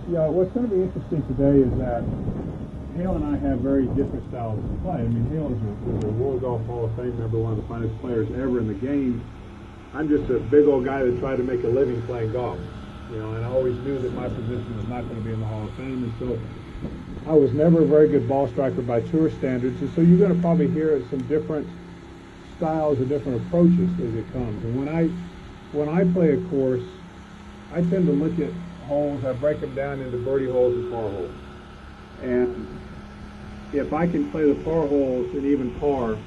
Yeah, what's going to be interesting today is that Hale and I have very different styles of play. I mean, Hale is a World Golf Hall of Fame member, one of the finest players ever in the game. I'm just a big old guy that tried to make a living playing golf, you know, and I always knew that my position was not going to be in the Hall of Fame, and so I was never a very good ball striker by tour standards, and so you're going to probably hear some different styles or different approaches as it comes. And when I play a course, I tend to look at holes, I break them down into birdie holes and par holes. And if I can play the par holes in even par,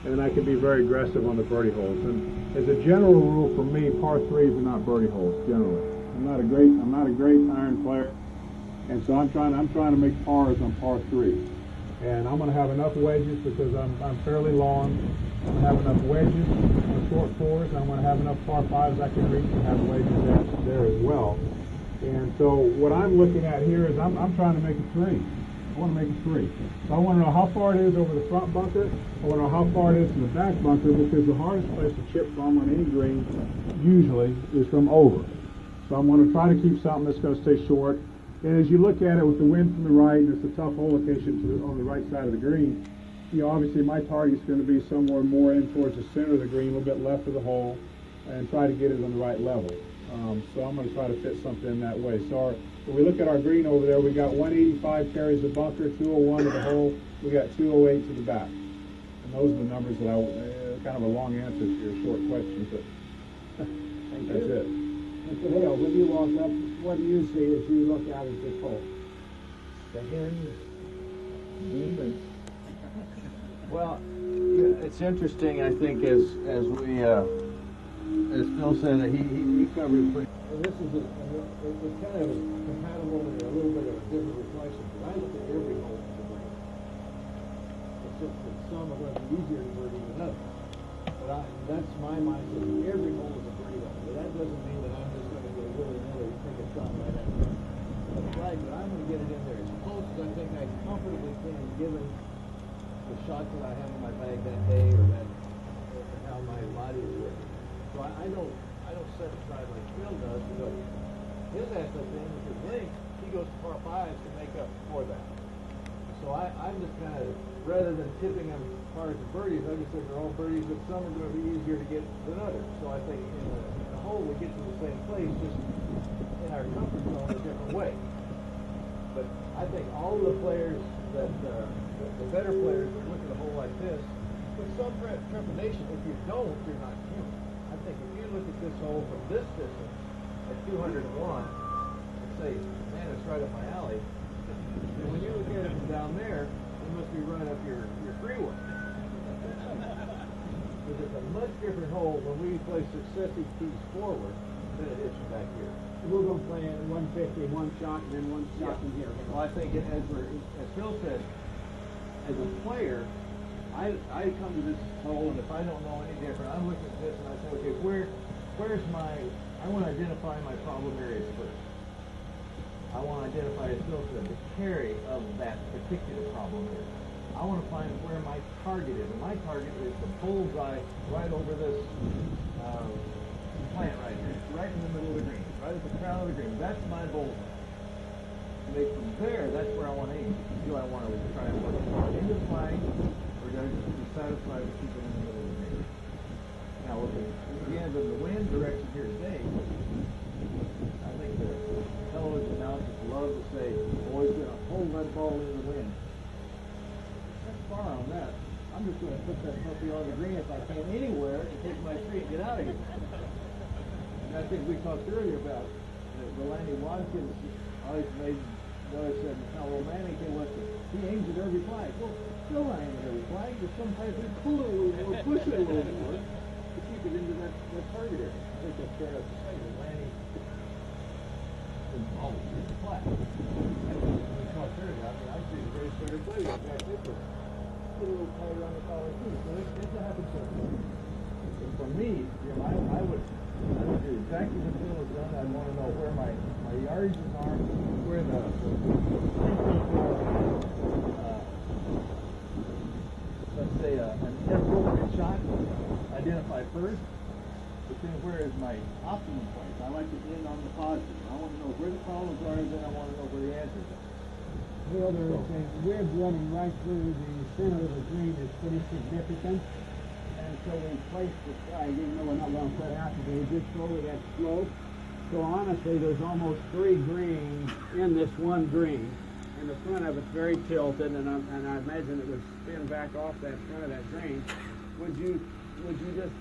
then I can be very aggressive on the birdie holes. And as a general rule for me, par threes are not birdie holes generally. I'm not a great iron player, and so I'm trying to make pars on par threes. And I'm going to have enough wedges because I'm fairly long. I'm going to have enough wedges on short fours, and I'm going to have enough par fives I can reach and have wedges there as well. And so what I'm looking at here is I'm trying to make a three. I want to make a three. So I want to know how far it is over the front bunker. I want to know how far it is from the back bunker, because the hardest place to chip from on any green usually is from over. So I'm going to try to keep something that's going to stay short. And as you look at it with the wind from the right, and it's a tough hole location on the right side of the green, you know, obviously my target's going to be somewhere more in towards the center of the green, a little bit left of the hole, and try to get it on the right level. So I'm going to try to fit something in that way. So when we look at our green over there, we got 185 carries the bunker, 201 to the hole, we got 208 to the back. And those are the numbers that kind of a long answer to your short question, but that's it. Mr. Hale, when you walk up, what do you see as you look out at this hole? The hens, demons. Well, it's interesting. I think as we as Phil said, he covered pretty. And this is it's kind of compatible in a little bit of a different reflection. But I look at every hole as a birdie. It's just that some are going to be easier to birdie than others. But that's my mindset. Every hole is a birdie hole. But that doesn't mean that I'm just going to go willy-nilly take a shot right at it. That's right, but I'm going to get it in there as close as I think I comfortably can, given the shots that I have in my bag that day, or how my body is working. So I don't set aside like Phil does, because his asset thing with his links, he goes to par fives to make up for that. So I'm just kind of, rather than tipping them pars and birdies, I just think they're all birdies, but some are going to be easier to get than others. So I think in the hole we get to the same place, just in our comfort zone a different way. But I think all of the players that the better players that look at a hole like this with some trepidation. If you don't, you're not human. I think if you look at this hole from this distance at 201 and say, man, it's right up my alley, and when you look at it from down there, it must be right up your freeway. Because it's a much different hole when we play successive tees forward than it is from back here. We're going to play at 150, one shot, and then one shot from here. Well, I think as Phil said, as a player, I come to this hole, and if I don't know any different, I'm looking at this and I say, okay, where's I want to identify my problem areas first. I want to identify, as Phil said, the carry of that particular problem area. I want to find where my target is, and my target is the bullseye right over this plant right here, right in the middle of the green, right at the crown of the green. That's my bullseye. And from there, that's where I want to aim. Do I want to try and work it into the flag, or do I just be satisfied with keeping it in the middle of the green? Now, with the end of the wind direction here today, I think the television announcers love to say, boys, going to hold that ball in the wind. That's far on that. I'm just going to put that puppy on the green if I can anywhere and take my three and get out of here. And I think we talked earlier about the Lanny Watkins always made notice of how romantic it was. He aims at every flag. Well, still I aim at every flag, but sometimes we pull it a little more, push it a little more to keep it into that target area. I think that's fair enough to say that Lanny always hit the flag. And when we talked earlier, I mean, I see the very fair play. In fact, this was a little tighter on the collar too. So this happens sometimes. And for me, Jim, I would do exactly what Phil has done. I'd want to know where my yardages are, where the let's say an inappropriate shot identified first, but then where center is my optimum place. I like to end on the positive. I want to know where the problems are, and then I want to know where the answers are. Well, there is a rib running right through the center of the green is pretty significant. And so we placed the flag, even though we're not going to put it out today, just over that slope. So honestly, there's almost 3 greens in this one green. And the front of it's very tilted, and I imagine it would spin back off that front of that green. Would you just,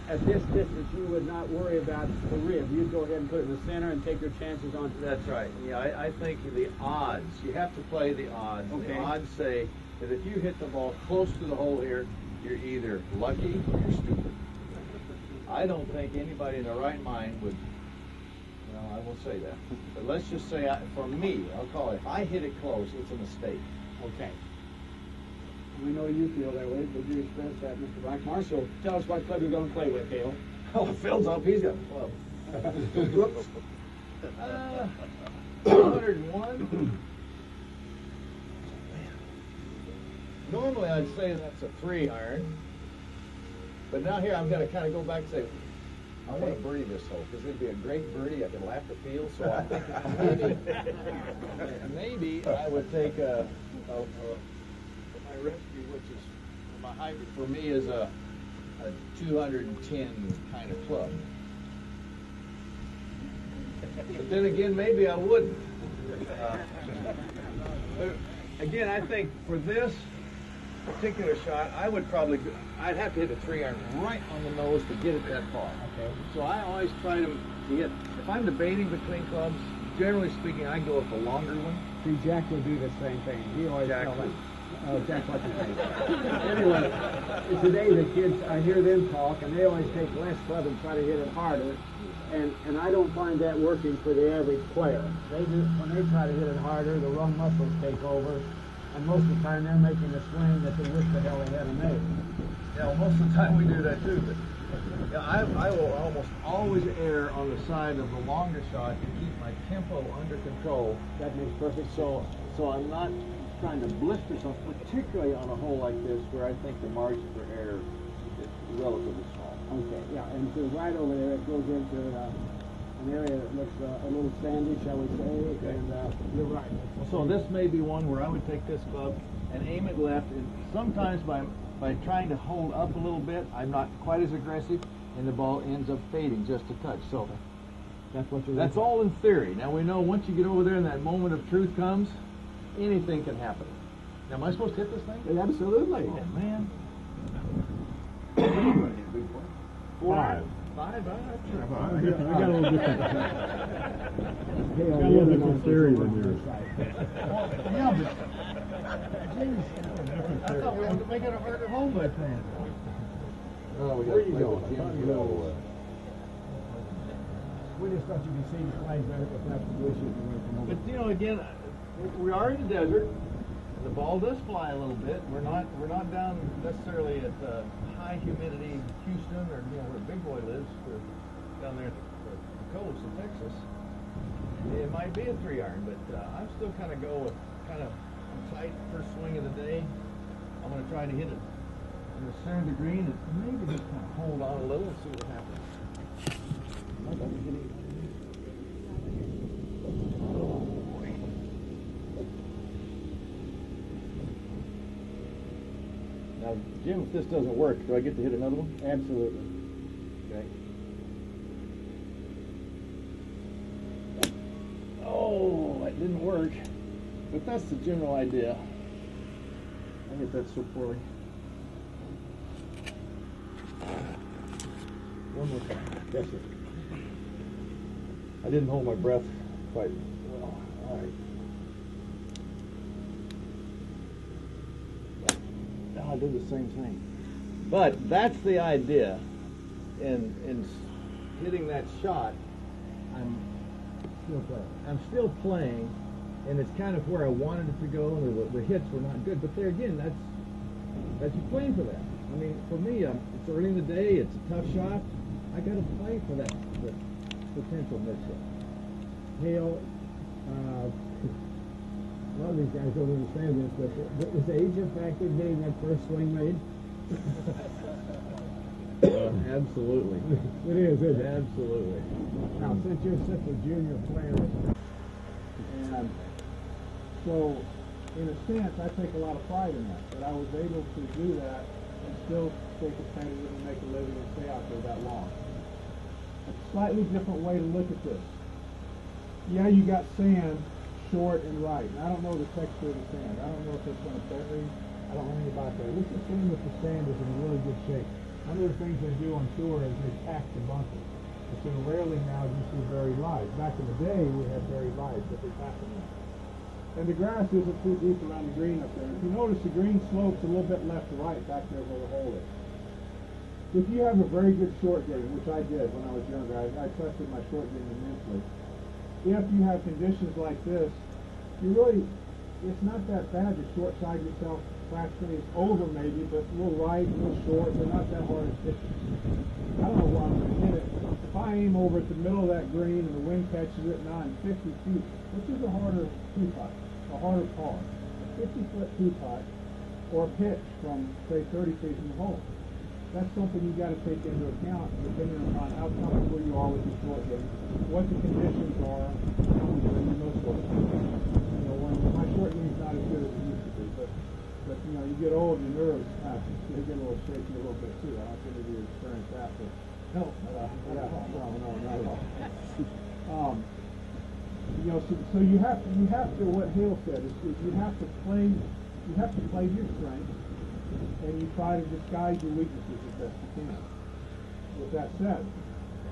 at this distance, you would not worry about the rib? You'd go ahead and put it in the center and take your chances on it. That's right. Yeah, I think the odds, you have to play the odds. Okay. The odds say that if you hit the ball close to the hole here, you're either lucky or you're stupid. I don't think anybody in their right mind would, well, I will say that. But let's just say, for me, I'll call it, if I hit it close, it's a mistake. Okay. We know you feel that way, but you express that, Mr. Blackmar. So tell us what club you're going to play with, Hale. Oh, Phil's up. He's got a club. Whoops. 101. Normally I'd say that's a 3-iron. But now here I'm going to kind of go back and say, I want to birdie this hole because it'd be a great birdie. I can lap the field. So I'm thinking maybe I would take my rescue, which is my hybrid for me is a 210 kind of club. But then again, maybe I wouldn't. But again, I think for this particular shot, I'd have to hit a 3-iron right on the nose to get it that far. Okay. So I always try to hit, if I'm debating between clubs, generally speaking, I go with the longer one. See, Jack will do the same thing. He always Jack tells will. us. Oh, Jack, what's his name? Anyway, today the kids, I hear them talk, and they always take less club and try to hit it harder. And I don't find that working for the average player. When they try to hit it harder, the wrong muscles take over, and most of the time they're making a swing that they wish the hell they hadn't made. Yeah, well, most of the time we do that too. But yeah, I will almost always err on the side of the longer shot to keep my tempo under control. That makes perfect sense. So I'm not trying to blister myself, particularly on a hole like this where I think the margin for error is relatively small. Okay, yeah, and so right over there it goes into an area that looks a little sandy, shall we say, Okay. and you're right. So this may be one where I would take this club and aim it left, and sometimes by trying to hold up a little bit, I'm not quite as aggressive, and the ball ends up fading just a touch. So that's all in theory. Now we know once you get over there and that moment of truth comes, anything can happen. Now, am I supposed to hit this thing? Absolutely. Oh, man. 5. 5? I got a little different. Hey, Got a little different theory than yours. Yeah, but I thought we wanted to make it a harder hole by playing. Where are you going? We just thought you could see the flags there if that's the issue you want to come over. But you know, again, we are in the desert. And the ball does fly a little bit. We're not down necessarily at high humidity Houston or where Big Boy lives, or down there at the coast of Texas. It might be a 3-iron, but I'm still kind of go with I'm tight first swing of the day. I'm going to try to hit it in the center of the green and maybe just kind of hold on a little and see what happens. Now, Jim, if this doesn't work, do I get to hit another one? Absolutely. Okay. Oh, that didn't work. But that's the general idea. I hit that so poorly. One more time. Yes, sir. I didn't hold my breath quite well. All right. I did the same thing. But that's the idea. In hitting that shot, I'm still playing, and it's kind of where I wanted it to go, and the hits were not good. But there again, that's you playing for that. I mean, for me, it's early in the day. It's a tough shot. I got to play for that potential miss hit. Hale, a lot of these guys don't understand this, but is age a factor in getting that first swing made? Absolutely. It is, isn't it? Absolutely. Now, since you're such a junior player, and so, in a sense, I take a lot of pride in that I was able to do that and still stay competitive and make a living and stay out there that long. A slightly different way to look at this. Yeah, you got sand short and right. And I don't know the texture of the sand. I don't know if it's going to bury. I don't know anything about that. Let's assume that the sand is in really good shape. One of the things they do on tour is they pack the bunker. And so rarely now do you see very live. Back in the day, we had very live, but they pack them in. And the grass isn't too deep around the green up there. If you notice, the green slopes a little bit left to right back there where the hole is. If you have a very good short game, which I did when I was younger, I trusted my short game immensely. If you have conditions like this, you really, it's not that bad to short side yourself fractionally. It's over maybe, but a little right, a little short. They're not that hard to hit. I don't know where I'm going to hit it. If I aim over at the middle of that green and the wind catches it, now I'm 50 feet, which is a harder tee putt, a harder par, a 50-foot tee putt, or a pitch from, say, 30 feet from the hole. That's something you got to take into account depending upon how comfortable you are with your short game, what the conditions are, and those sort of things. You know, when my short game is not as good as it used to be, but you know, you get old, your nerves they get a little shaky a little bit too. I don't think you experience that, but no, not at all. You know, so you have to what Hale said is you have to play to your strengths. And you try to disguise your weaknesses as best you can. With that said,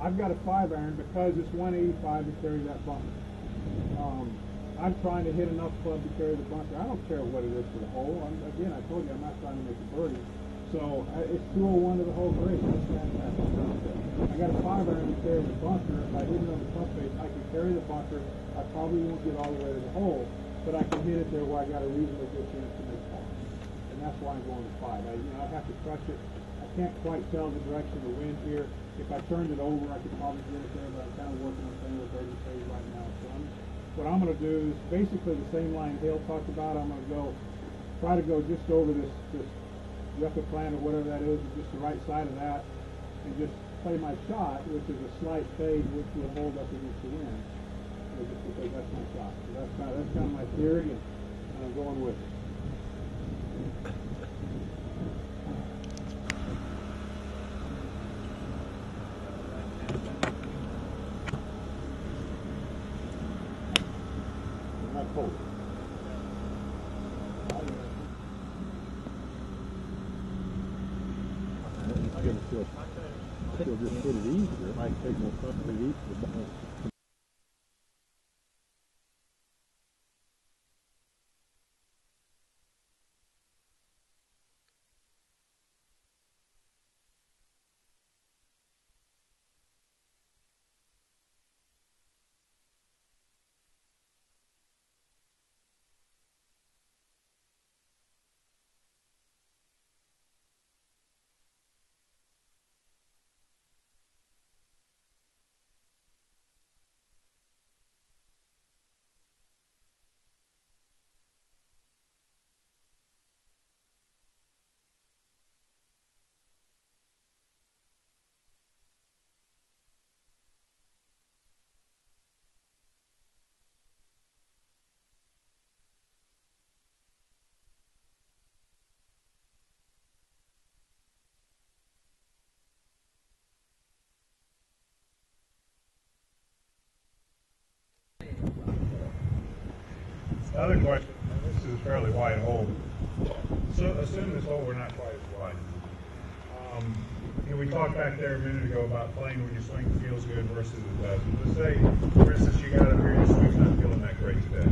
I've got a 5-iron because it's 185 to carry that bunker. I'm trying to hit enough club to carry the bunker. I don't care what it is for the hole. Again, I told you I'm not trying to make a birdie. So it's 201 to the hole great. That's fantastic. I got a 5-iron to carry the bunker. If I hit it on the front face, I can carry the bunker. I probably won't get all the way to the hole, but I can hit it there where I got a reasonably good chance to make par. And that's why I'm going to 5. I have to crush it. I can't quite tell the direction of the wind here. If I turned it over, I could probably get it there, but I'm kind of working on things with 30 phase right now. So what I'm going to do is basically the same line Hale talked about. I'm going to try to go just over this yucca plant or whatever that is, just the right side of that, and just play my shot, which is a slight fade, which will hold up against the wind. Just because that's my shot. So that's kind of my theory, and I'm going with it. Not cold. You'll just put it easier. It might take more time to eat the ball. Another question, and this is a fairly wide hole. So assume this hole we're not quite as wide. We talked back there a minute ago about playing when your swing feels good versus it doesn't. Let's say, for instance, you got up here and your swing's not feeling that great today.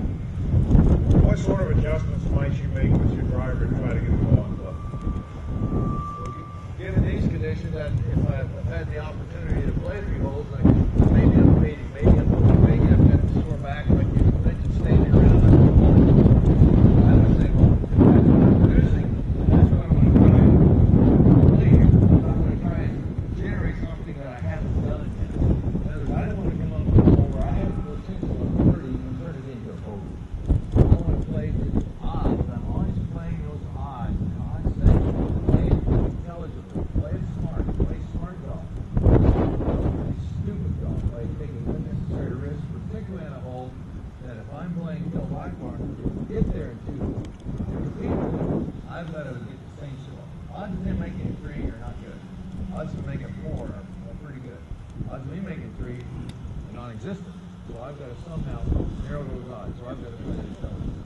What sort of adjustments might you make with your driver to try to get the ball in play? Given these conditions, and if I've had the opportunity to play 3 holes, I could maybe I'm fading, maybe I've got to sore back, like you mentioned, standing around. I would say, well, if that's what I'm producing, that's what I'm going to try and play. I'm going to try and generate something that I haven't done yet. In other words, I don't want to come up with a hole where I have the potential of 30 and turn it into a hole. I want to play with odds. I'm always playing those odds. making 3 non-existent. So I've got to somehow narrow those odds. So I've got to try to tell them.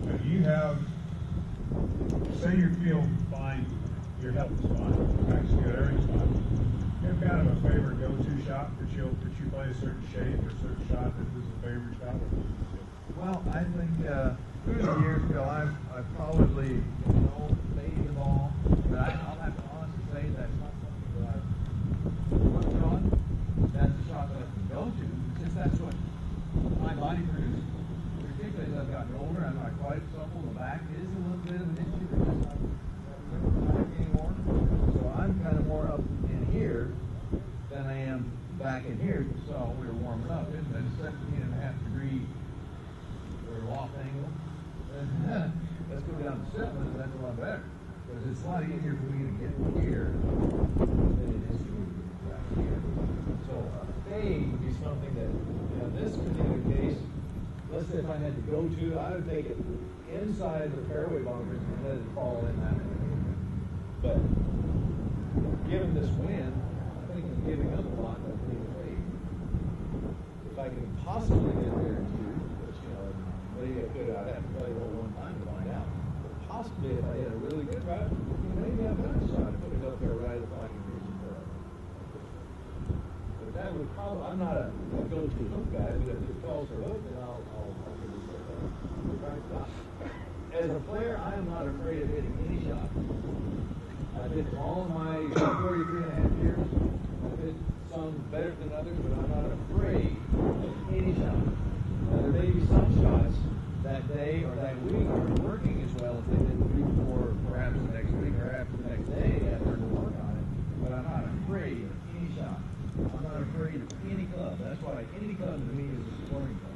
Now, do you have, say your field fine, your health is fine, actually got everything's fine. You have kind of a favorite go-to shot that you play a certain shape or a certain shot that is a favorite shot? Well, I think through the years, Bill, I've probably made the ball, but I'll have to honestly say that's not something that I've worked on. That's a shot that I can go to, since that's what my body produces. Particularly as I've gotten older, I'm not quite supple. The back is a little bit of an issue because I'm not anymore. So I'm kind of more up in here than I am back in here. So we were warming up, isn't it? 17.5-degree loft angle. And let's go down to 7, and that's a lot better. Because it's a lot easier for me to get here than it is for me to get back here. So a fade would be something that, in this particular case, let's say if I had to go to, I would take it inside the fairway bunkers and let it fall in that way. But given this wind, I think I'm giving up a lot by putting a fade. If I can possibly get there in 2, which, maybe I could, I'd have to play it one time to find out. But possibly if I hit a really good drive, maybe I've got a shot to put it up there right if I can reach it there. But that would probably, I'm not a go-to hook guy, but if it calls for hook, then I'll give it a As a player, I am not afraid of hitting any shot. I've hit all of my 43.5 years. I've hit some better than others, but I'm not afraid of any shot. Now, there may be some shots that day or that week aren't working as well as they did the week before, perhaps the next week or perhaps the next day after to work on it. But I'm not afraid of any shot. I'm not afraid of any club. That's why any club to me is a scoring club.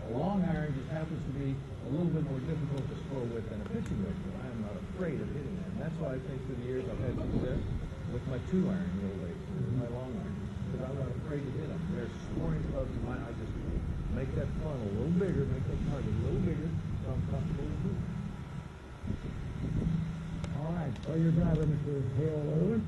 A long iron just happens to be a little bit more difficult to score with than a pitching wedge, but I am not afraid of hitting that. And that's why I think through the years I've had success with my 2-iron real late, with my long iron, because I'm not afraid to hit them. They're scoring clubs in mine. I just make that funnel a little bigger, make that target a little bigger, so I'm comfortable with it. All right, so your driver, Mr. Hale Irwin.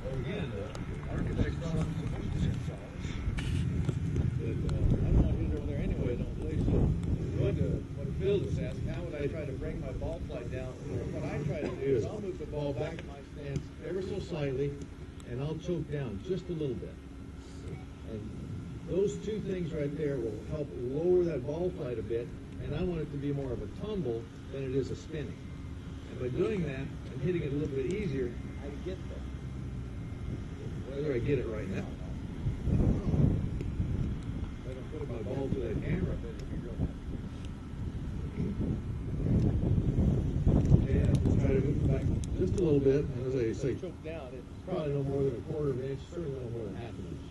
Again, the architect's done some I don't want to hit over there anyway, I don't believe so. Going to what Bill just asked, how would I try to bring my ball flight down? What I try to do is I'll move the ball back to my stance ever so slightly, and I'll choke down just a little bit. And those 2 things right there will help lower that ball flight a bit, and I want it to be more of a tumble than it is a spinning. And by doing that and hitting it a little bit easier, I get there. Whether I get it right now. I don't put my ball to that camera, but it'll be real happy. Yeah, try to move it back just a little bit, and as I say, choke down, it's probably no more than a 1/4 of an inch, certainly no more than 1/2 an inch.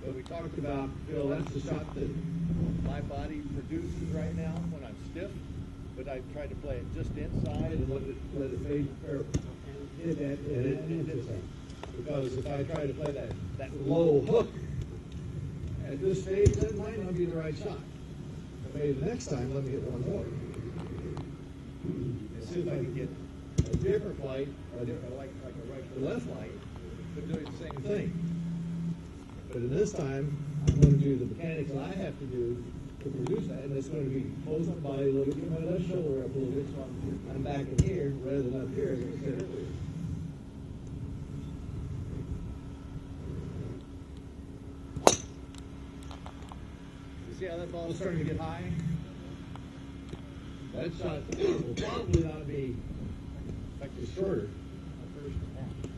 So we talked about, Phil, that's the shot that my body produces right now when I'm stiff, but I try to play it just inside and let it fade or hit that, and it hits that. Because if I try to play that low hook at this stage, that might not be the right shot. But maybe the next time, let me hit one more. And see if I can get a different flight, like a right to left flight, but doing the same thing. But in this time, I'm going to do the mechanics that I have to do to produce that, and it's going to be close my body a little bit, get my left shoulder up a little bit, so I'm back in here rather than up here, as I said earlier. You see how that ball is starting to get high? That shot will probably not be shorter.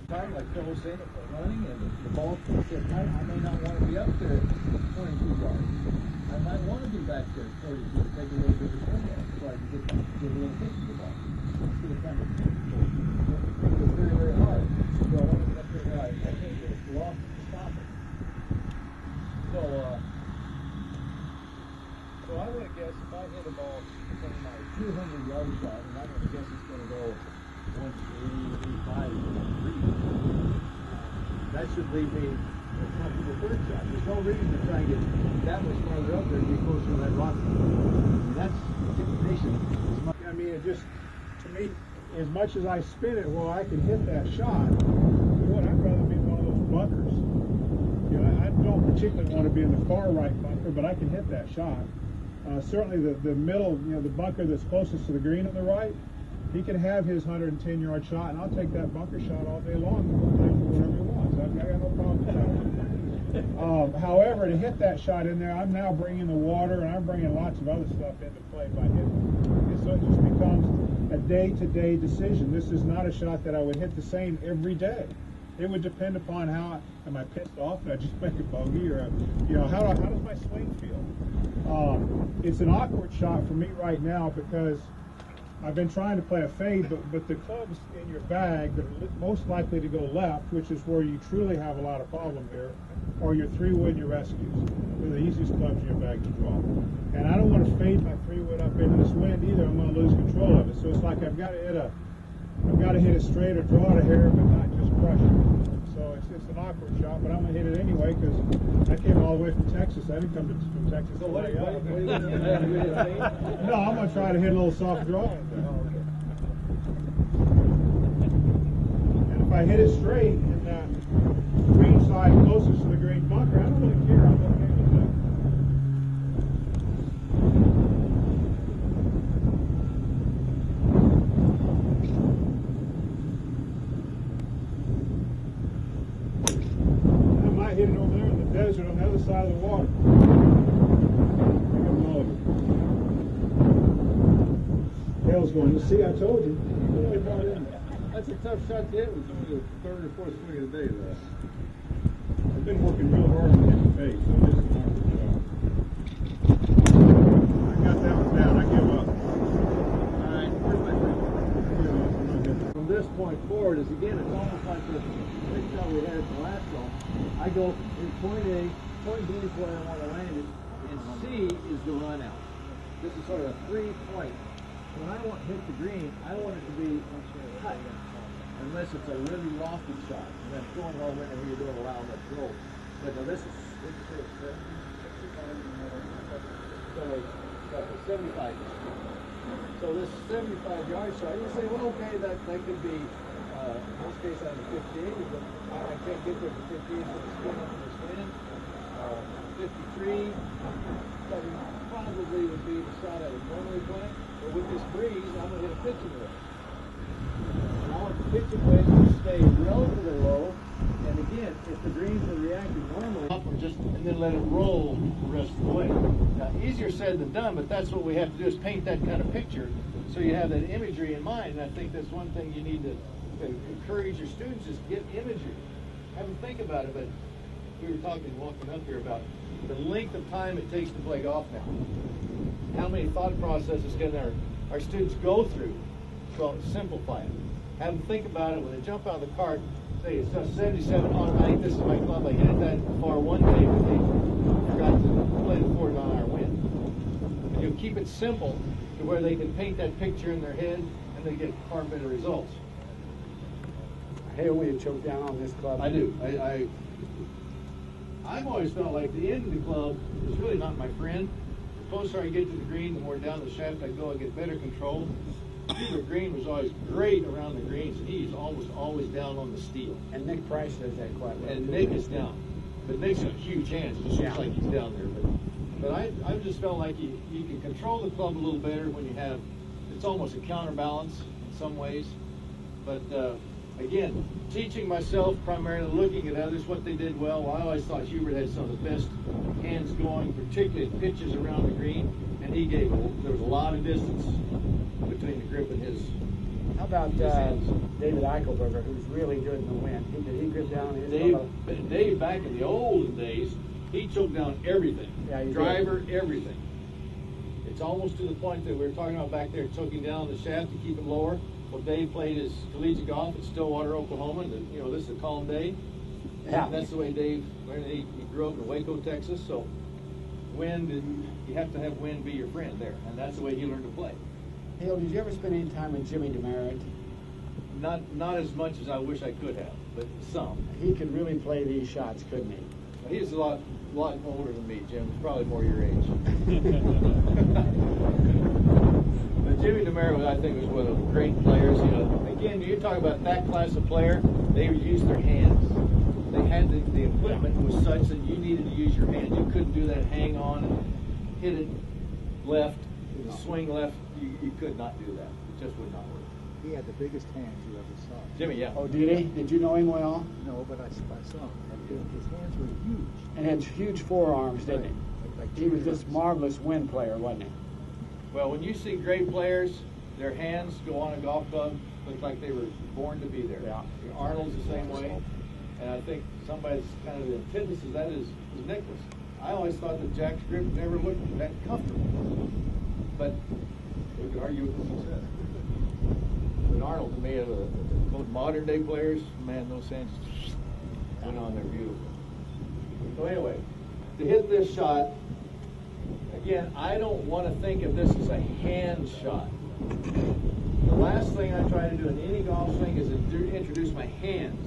Time, like Phil was saying, if I'm running and the ball sits tight, I may not want to be up there 22 yards. I might want to be back there 42 to take a little bigger swing at it, so I can get a little pitch to the ball. Instead of trying to bring it very, very hard. So I want to get up there high. I can't get it lost to stop it. So I want to guess if I hit a ball from my 200-yard shot, and I'm going to guess it's going to go 185. That That should leave me a comfortable third shot. There's no reason to try and get that much farther up there to be closer to that rock. I mean, that's intimidation. I mean, it just, to me, as much as I spin it, well, I can hit that shot. What I'd rather be one of those bunkers. You know, I don't particularly want to be in the far right bunker, but I can hit that shot. Certainly the middle, you know, the bunker that's closest to the green on the right, he can have his 110-yard shot, and I'll take that bunker shot all day long and go play for whatever he wants. I got no problem with that. However, to hit that shot in there, I'm now bringing the water, and I'm bringing lots of other stuff into play by hitting it. So it just becomes a day-to-day decision. This is not a shot that I would hit the same every day. It would depend upon how, am I pissed off? Did I just make a bogey? Or, you know, how does my swing feel? It's an awkward shot for me right now because I've been trying to play a fade, but the clubs in your bag that are most likely to go left, which is where you truly have a lot of problem here, are your 3-wood, your rescues. They're the easiest clubs in your bag to draw. And I don't want to fade my 3-wood up into this wind either. I'm going to lose control of it. So it's like I've got to hit it straight or draw it a hair, but not just crush it. So it's an awkward shot, but I'm going to hit it anyway because I came all the way from Texas. I didn't come from Texas. So what are you No, I'm going to try to hit a little soft draw. And if I hit it straight in that green side closest to the green bunker, I don't really care. I'm okay with that. Hit it over there in the desert on the other side of the water. Hale's going, you see, I told you. That's a tough shot to hit. It was only the third or fourth swing of the day, though. I've been working real hard on hitting the face, so this is an awkward shot. I got that one down. I give up. All right, where's my thing? From this point forward, is again, it's almost like the big shot we had at the last golf. I go in point A, point B is where I want to land it, and C is the run out. This is sort of a 3-point. When I want to hit the green, I want it to be cut, unless it's a really lofty shot. And then throwing all whenever you don't allow much roll. But now this is 75. So this 75-yard shot, you say, well, okay, that could be, in this case, on the 58, but I can't get there for 58 with the spin up in this wind. 53, that probably would be the shot I would normally play. But with this breeze, I'm going to hit a pitching wedge. And I want the pitching wedge to stay relatively low. And again, if the greens are reacting normally, and then let it roll the rest of the way. Now, easier said than done, but that's what we have to do is paint that kind of picture so you have that imagery in mind. And I think that's one thing you need to encourage your students is get imagery. Have them think about it, but we were talking walking up here about the length of time it takes to play golf now. How many thought processes can our students go through? So simplify it. Have them think about it when they jump out of the cart. Say it's 77 on night. This is my club. I hit it that far one day, but they forgot to play the 4-mile-an-hour wind. And you keep it simple to where they can paint that picture in their head and they get far better results. Hale, will you choke down on this club? I do. I've always felt like the end of the club is really not my friend. The closer I get to the green, the more down the shaft I go, I get better control. Peter Green was always great around the greens, and he's almost always down on the steel. And Nick Price does that quite well. And Nick is down. But Nick's got huge hands. It just looks like he's down there. But I've just felt like you can control the club a little better when you have, it's almost a counterbalance in some ways. But again, teaching myself primarily, looking at others, what they did well. I always thought Hubert had some of the best hands going, particularly at pitches around the green, and he gave there was a lot of distance between the grip and his. How about David Eichelberger, who's really good in the wind? Did he grip down his Dave, back in the olden days, he choked down everything. Yeah, Driver, everything. It's almost to the point that we were talking about back there, choking down the shaft to keep it lower. Well, Dave played his collegiate golf at Stillwater, Oklahoma, and this is a calm day. Yeah. And that's the way Dave, he grew up in Waco, Texas, so wind, you have to have wind be your friend there, and that's the way he learned to play. Hale, did you ever spend any time with Jimmy Demerit? Not as much as I wish I could have. but some. He could really play these shots, couldn't he? He's a lot older than me, Jim. He's probably more your age. But Jimmy DeMero, I think, was one of the great players. You know, again, you talk about that class of player, they used their hands. They had the equipment was such that you needed to use your hands. You couldn't do that hang on and hit it left, swing left. You could not do that. It just would not work. He had the biggest hands you ever saw. Jimmy, yeah. Oh, did he? Did you know him well? No, but I saw him. His hands were huge. And had huge forearms, didn't he? Like He was this marvelous wind player, wasn't he? Well, when you see great players, their hands go on a golf club, look like they were born to be there. Yeah. Arnold's the same way. And I think somebody's kind of the antithesis of that is Nicklaus. I always thought that Jack's grip never looked that comfortable. But we could argue with the success. But Arnold, to me, those modern day players, man, those hands went on there beautiful. So anyway, to hit this shot, again, I don't want to think of this as a hand shot. The last thing I try to do in any golf swing is introduce my hands.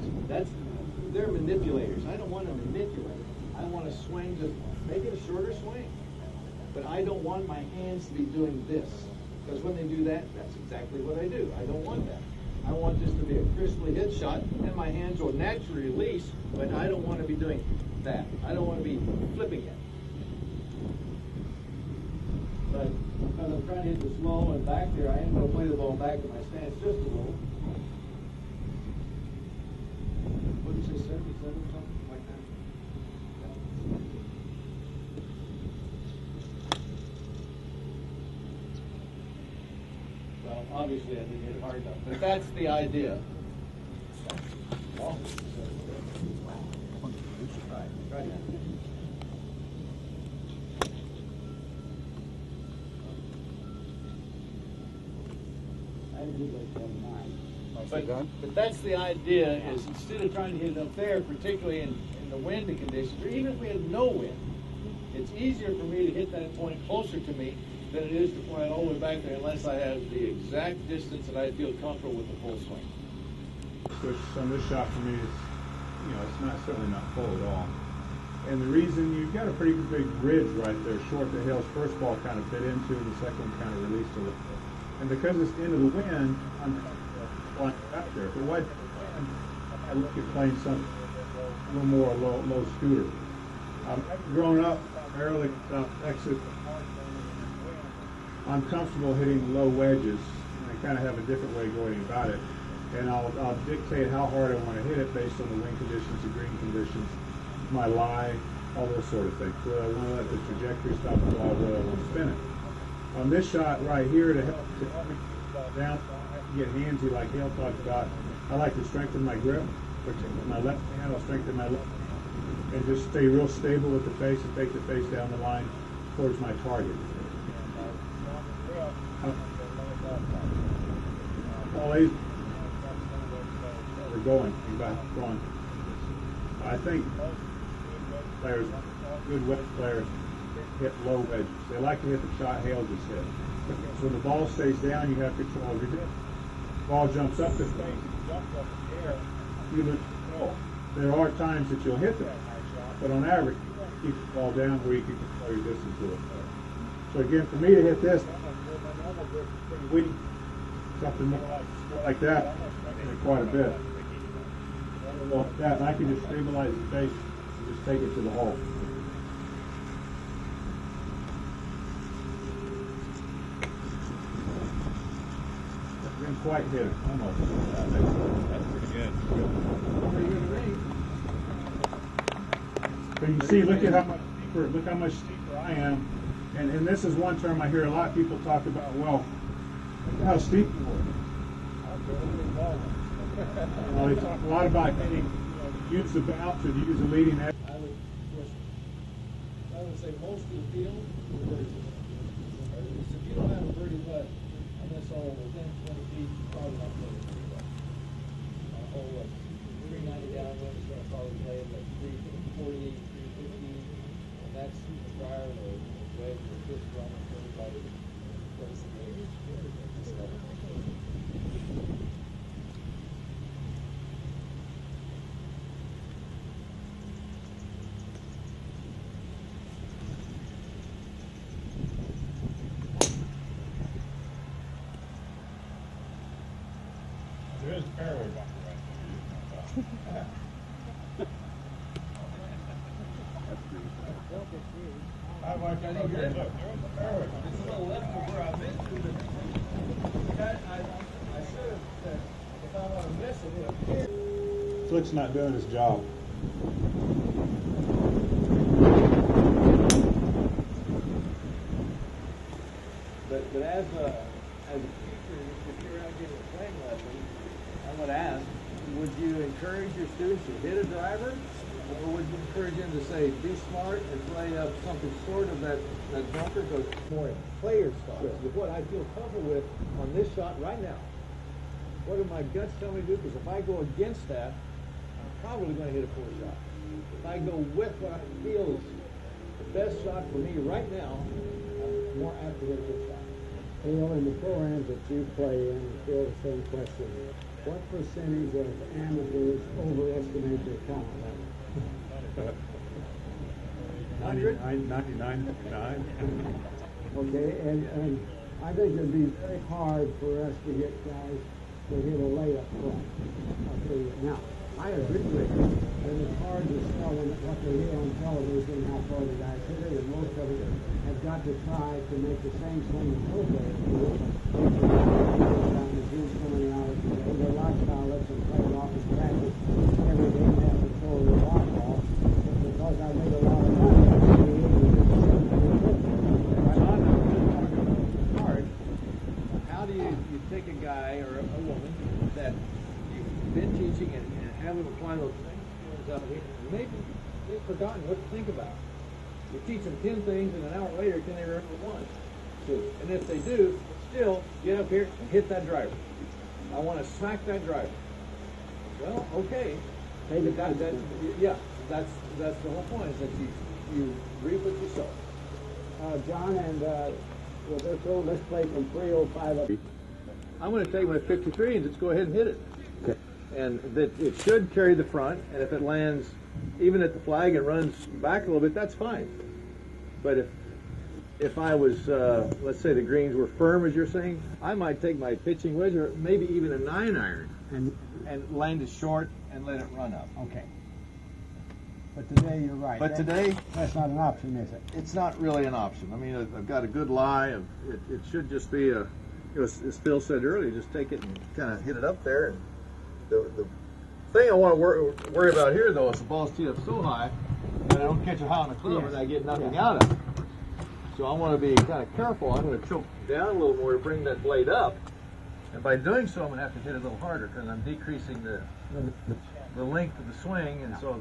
They're manipulators. I don't want to manipulate. I want to swing, just make it a shorter swing. But I don't want my hands to be doing this. Because when they do that, that's exactly what I do. I don't want that. I want this to be a crisply hit shot, and my hands will naturally release, but I don't want to be doing that. I don't want to be flipping it. But because I'm trying to hit this low and back there, I am going to play the ball back to my stance just a little. What did you say, 77 or something like that? Well, obviously I didn't hit it hard enough, but that's the idea. Right. But that's the idea, is instead of trying to hit it up there, particularly in the windy conditions, or even if we had no wind, it's easier for me to hit that point closer to me than it is to fly it all the way back there unless I have the exact distance that I feel comfortable with the full swing. So this shot for me is, it's certainly not full at all. And the reason, you've got a pretty big ridge right there, short that Hale's first ball kind of fit into, and the second one kind of released a little bit. And because it's the end of the wind, I'm flying out there. If it wasn't the wind, I look at playing something a little more low scooter. Growing up, primarily Texas, I'm comfortable hitting low wedges. I kind of have a different way of going about it. And I'll dictate how hard I want to hit it based on the wind conditions, the green conditions, my lie, all those sort of things. So I want to let the trajectory stop the ball, whether I want to spin it. On this shot right here, to help me down, get handsy like Hale talked about, I like to strengthen my grip. With my left hand, I'll strengthen my left hand and just stay real stable with the face and take the face down the line towards my target. Always we're going. I think players, good wedge players, hit low wedges. They like to hit the shot Hale just hit. So when the ball stays down, you have control of your dip. The ball jumps up the face, jumps up in the air, you lose control. There are times that you'll hit that high shot, but on average, you keep the ball down where you can control your distance a little better. So again, for me to hit this, my normal grip is pretty weak. Something more like that, quite a bit. Well, that, and I can just stabilize the face and just take it to the hole. Didn't quite hit it, almost. That's pretty good. So you see, look how much steeper I am. And this is one term I hear a lot of people talk about, well, look how steep you were. Well, they talk a lot about hitting, use the bounce or use the leading edge. I would say most of the field is birdie. If you don't have a birdie putt, and that's all within 20 feet, probably not playing a birdie putt. On a hole like 390 downwind, it's going to probably play it like 348, 350, and that's prior to the wedge or fifth run or everybody plays the game. I know you're, look, there's the fairway. It's a little left of where I've been to, but that, I should have said, if I want to miss it, it'll appear. Flick's not doing his job. But as a teacher, if you're out getting a playing lesson, I would ask, would you encourage your students to hit a driver? Or would you encourage them to say, be smart and play up something sort of that bunker goes more player style? With what I feel comfortable with on this shot right now. What do my guts tell me to do? Because if I go against that, I'm probably going to hit a poor shot. If I go with what I feel is the best shot for me right now, I'm more apt to hit a good shot. Hale, in the programs that you play in, still the same question. What percentage of amateurs overestimate their talent level? 99.9. Okay, and I think it'd be very hard for us to get guys to hit a layup front. Okay, now, I agree with you, and it's hard to tell what they hear on television, how far the guys hit it, and most of it have got to try to make the same swing as pro players do. So many hours a day. Their lifestyle lets them play it off as practice every day and have to throw their rock off. Because I made a lot of money, I should be able to do the same thing. Hard. How do you take a guy or a woman that you've been teaching and have them apply those things up here, and maybe they've forgotten what to think about. You teach them 10 things, and an hour later, can they remember one? And if they do, still get up here and hit that driver. I want to smack that driver. Well, okay. Maybe that's the whole point, is that you reap what you sow. John, and let's play from 305 up. I'm going to take my 53 and just go ahead and hit it. Okay. And that it should carry the front, and if it lands even at the flag and runs back a little bit, that's fine. But if I was, let's say the greens were firm, as you're saying, I might take my pitching wedge or maybe even a 9-iron and land it short and let it run up. Okay. But today you're right. But today, that's not an option, is it? It's not really an option. I mean, I've got a good lie. It should just be as Phil said earlier, just take it and kind of hit it up there. And the thing I want to worry about here, though, is the ball's teed up so high that I don't catch it high on the club and I get nothing out of it. So I want to be kind of careful. I'm going to choke down a little more to bring that blade up. And by doing so, I'm going to have to hit it a little harder because I'm decreasing the length of the swing, and so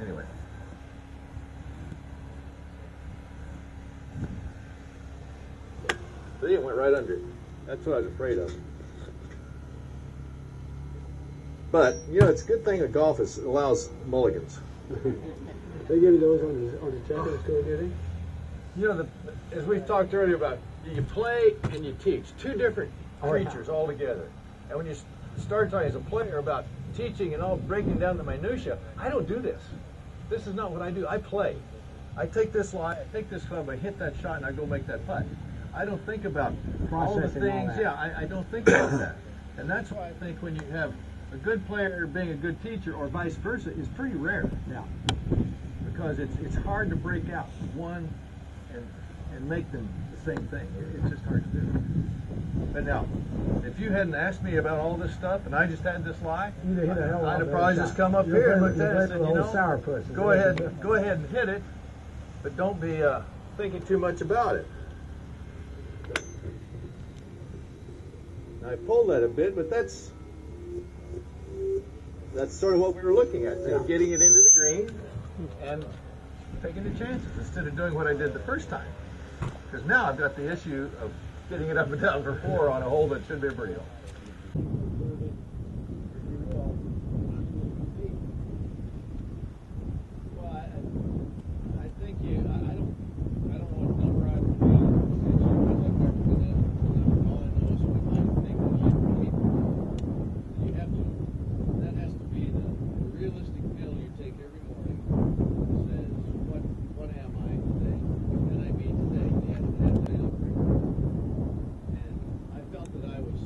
anyway. See, it went right under it. That's what I was afraid of. But, you know, it's a good thing that golf allows mulligans. They give you those on the champions tour, did they? You know, as we talked earlier about, you play and you teach. Two different creatures altogether. And when you start talking as a player about teaching and all breaking down the minutia, I don't do this. This is not what I do. I play. I take this line, I take this club, I hit that shot, and I go make that putt. I don't think about all the things. Yeah, I don't think about that. And that's why I think when you have a good player being a good teacher, or vice versa, is pretty rare. Yeah. Because it's hard to break out one and make them the same thing. It's just hard to do. But now, if you hadn't asked me about all this stuff and I just had this lie, I'd have probably just come up here and looked at it and said, you know, go ahead and hit it, but don't be thinking too much about it. I pulled that a bit, but that's sort of what we were looking at, getting it into the green and taking the chances instead of doing what I did the first time. Because now I've got the issue of getting it up and down for 4 on a hole that should be a birdie hole. Well, I think I don't know what number I would be. All I know is when I'm thinking you have to, that has to be the realistic pill you take every morning. It says, what am I today? What can I be today? And I felt that I was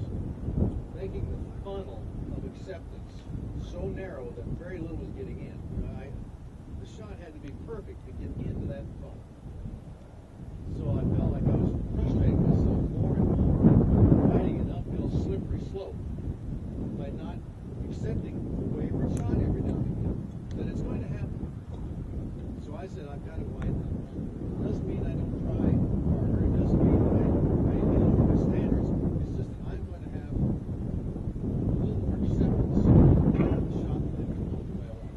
traffic to get into that phone. So I felt like I was frustrating myself more and more, riding an uphill slippery slope by not accepting the waiver shot every now and again. But it's going to happen. So I said, I've got to widen up. It doesn't mean I don't try harder. It doesn't mean that I lower my standards. It's just that I'm going to have a little more acceptance of the shot that I want.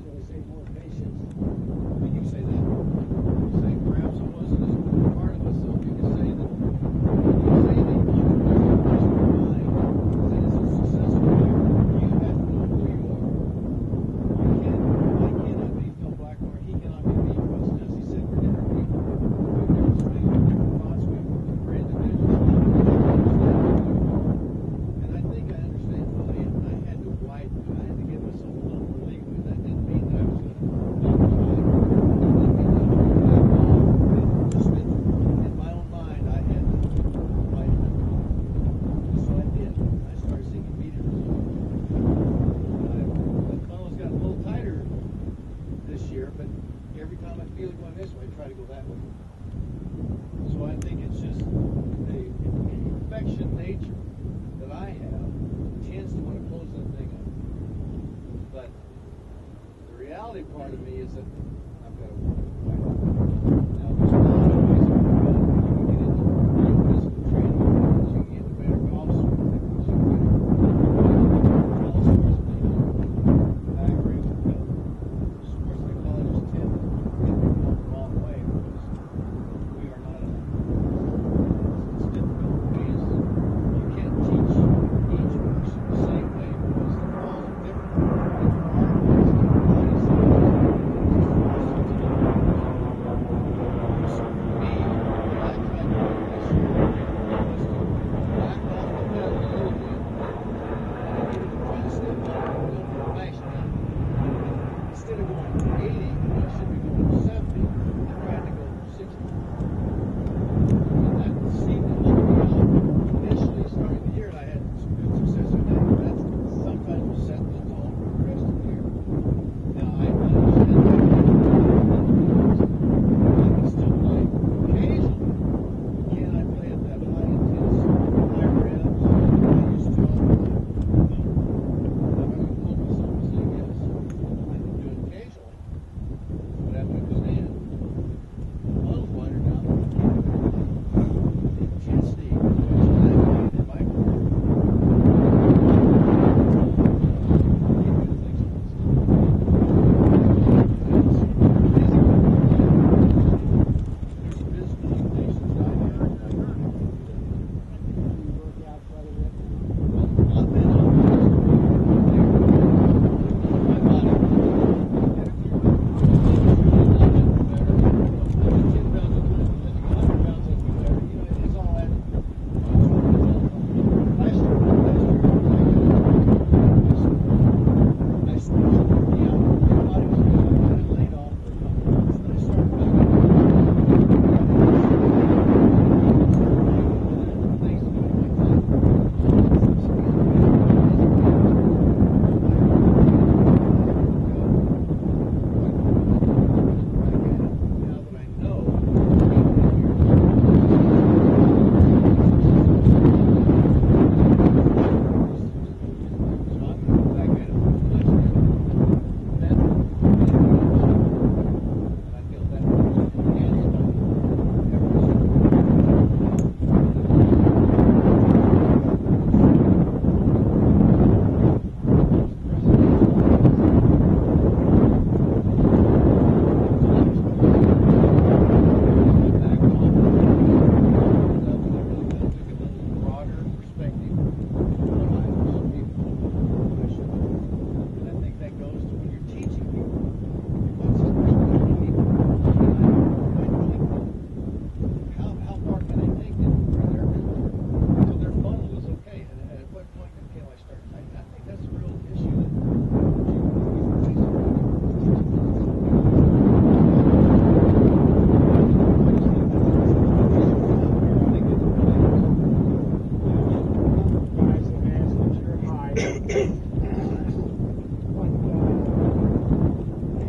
So we say more patience. When you say that, you say perhaps I wasn't as hard on myself. You can say that you have to know who you are. I cannot be Phil Blackmar. He cannot be me. Because as he said, we're different people. We have different strengths, we have different thoughts, we're individuals. And I think I understand who I am. I had to widen. I had to give myself a little more leeway. That didn't mean that I was going to not try. It didn't mean that I was going to back off. Just that in my own mind, I had to widen up. So I did. I started seeing immediate results. The funnel's got a little tighter this year, but every time I feel it going this way, I try to go that way. So I think it's just the infection nature that I have tends to want to close that thing up. But the reality part of me is that I've got to work right on. Now, there's a lot of ways you can get into real physical training. You can get into better golf swing. You can get all sorts of things. I agree with Phil. Sports psychologists tend to get people the wrong way because we are not it's difficult ways. You can't teach each person the same way because they're all different. Different heart rates, different body size, different so for me, what I tried to do this year was to back off the pedal a little bit. And I needed to try to step up and build more passion out. Instead of going 80, I should be going 70. I'm trying to go 60. And that seemed to help me out initially starting the year, and I had some good success with that. But that sometimes will set the tone for the rest of the year. Now, I understand that I can still play occasionally. Can I play at that high intense, high revs that I used to all the time? No. I'm going to hold myself and say yes. I can do it occasionally. But I have to understand the funnel's wider now. The intensity which I find in my career.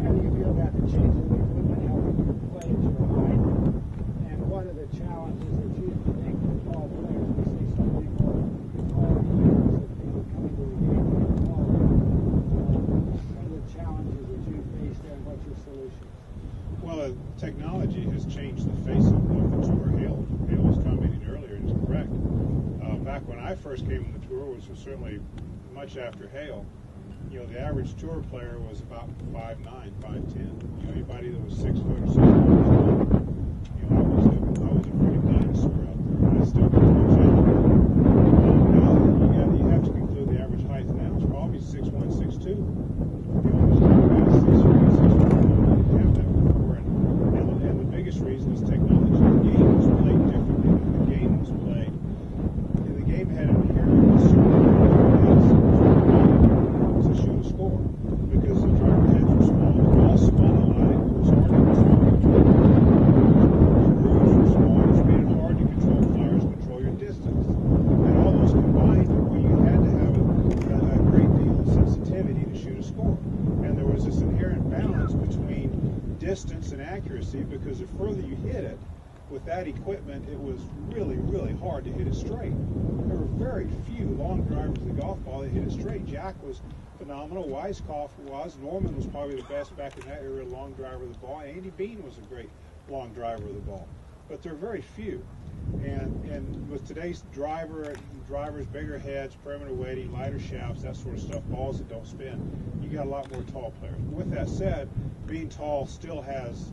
How do you feel about the change in issues? Well, technology has changed the face of the tour. Hale was commenting earlier, and it's correct. Back when I first came on the tour, which was certainly much after Hale, the average tour player was about 5'9", 5'10". Anybody that was 6 foot or 6 foot, I was a pretty dinosaur out there, and I still can coach out. Now you have to conclude the average height now is probably 6'1", 6'2". And the biggest reason is technology. The game was played differently than the game was played. The game had an inherent to shoot a score because the driver heads were small, the ball spun a lot, it was hard to control. The grooves were small, which made it hard to control flyers, control your distance. And all those combined where you had to have a great deal of sensitivity to shoot a score. And there was this inherent balance between distance and accuracy because the further you hit it, with that equipment, it was really, really hard to hit it straight. There were very few long drivers of the golf ball that hit it straight. Jack was phenomenal. Weiskopf was. Norman was probably the best back in that era, long driver of the ball. Andy Bean was a great long driver of the ball. But there are very few. And with today's drivers, bigger heads, perimeter weighting, lighter shafts, that sort of stuff, balls that don't spin, you got a lot more tall players. With that said, being tall still has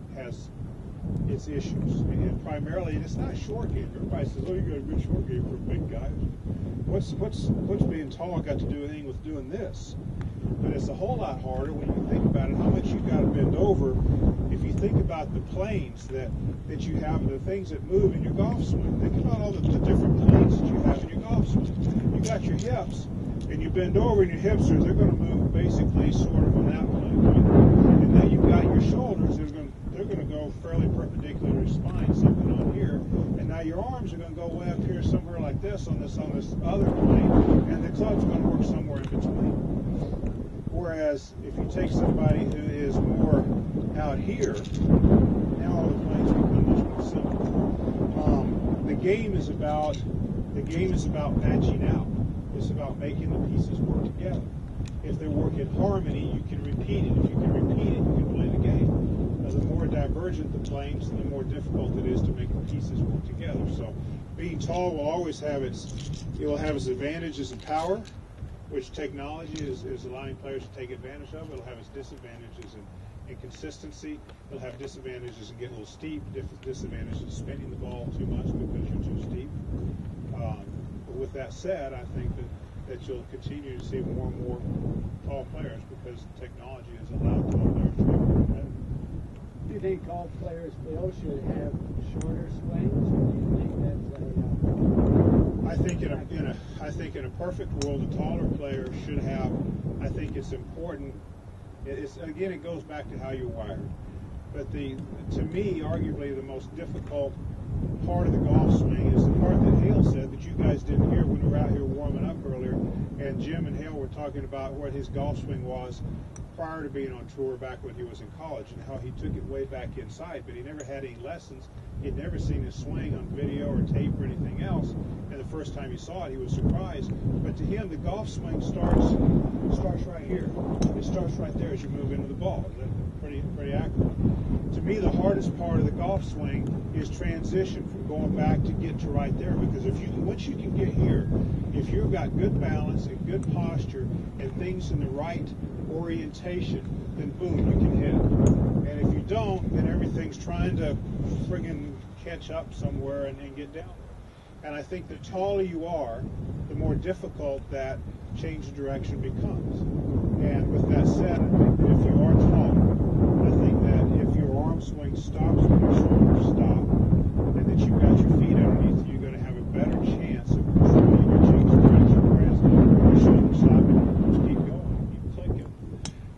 its issues, and primarily, and it's not short game. Everybody says, "Oh, you got a good short game for big guys." What's being tall got to do anything with doing this? But it's a whole lot harder when you think about it. How much you got to bend over? If you think about the planes that you have, the things that move in your golf swing. Think about all the different planes that you have in your golf swing. You got your hips, and you bend over, and your hips they're going to move basically sort of on that plane, right? And then you've got your shoulders. They're going to go fairly perpendicular to your spine, something on here, and now your arms are going to go way up here somewhere like this on this other plane, and the club's going to work somewhere in between. Whereas if you take somebody who is more out here, now all the planes become much more simple. The game is about matching out. It's about making the pieces work together. If they work in harmony, you can repeat it. If you can repeat it, you can play the game. The more divergent the planes, the more difficult it is to make the pieces work together. So being tall will always have its advantages in power, which technology is allowing players to take advantage of. It'll have its disadvantages in consistency. It'll have disadvantages in getting a little steep, disadvantages in spinning the ball too much because you're too steep. But with that said, I think that you'll continue to see more and more tall players because technology has allowed tall players to be more competitive. Do you think golf players, Bill, should have shorter swings, or do you think that's I think in a perfect world, a taller player should have. I think it's important. It goes back to how you're wired. But to me, arguably the most difficult part of the golf swing is the part that Hale said that you guys didn't hear when we were out here warming up earlier, and Jim and Hale were talking about what his golf swing was prior to being on tour back when he was in college and how he took it way back inside, but he never had any lessons. He'd never seen his swing on video or tape or anything else, and the first time he saw it, he was surprised. But to him, the golf swing starts right here. It starts right there as you move into the ball. Pretty accurate. To me, the hardest part of the golf swing is transition from going back to get to right there, because once you can get here, if you've got good balance and good posture and things in the right orientation, then boom, you can hit it. And if you don't, then everything's trying to friggin' catch up somewhere and get down. And I think the taller you are, the more difficult that change of direction becomes. And with that said, I think that if you are taller, I think that if your arm swing stops when your shoulders stop, and that you've got your feet underneath you, you're going to have a better chance of controlling your change of direction. Whereas your shoulders stop and you keep going, keep clicking.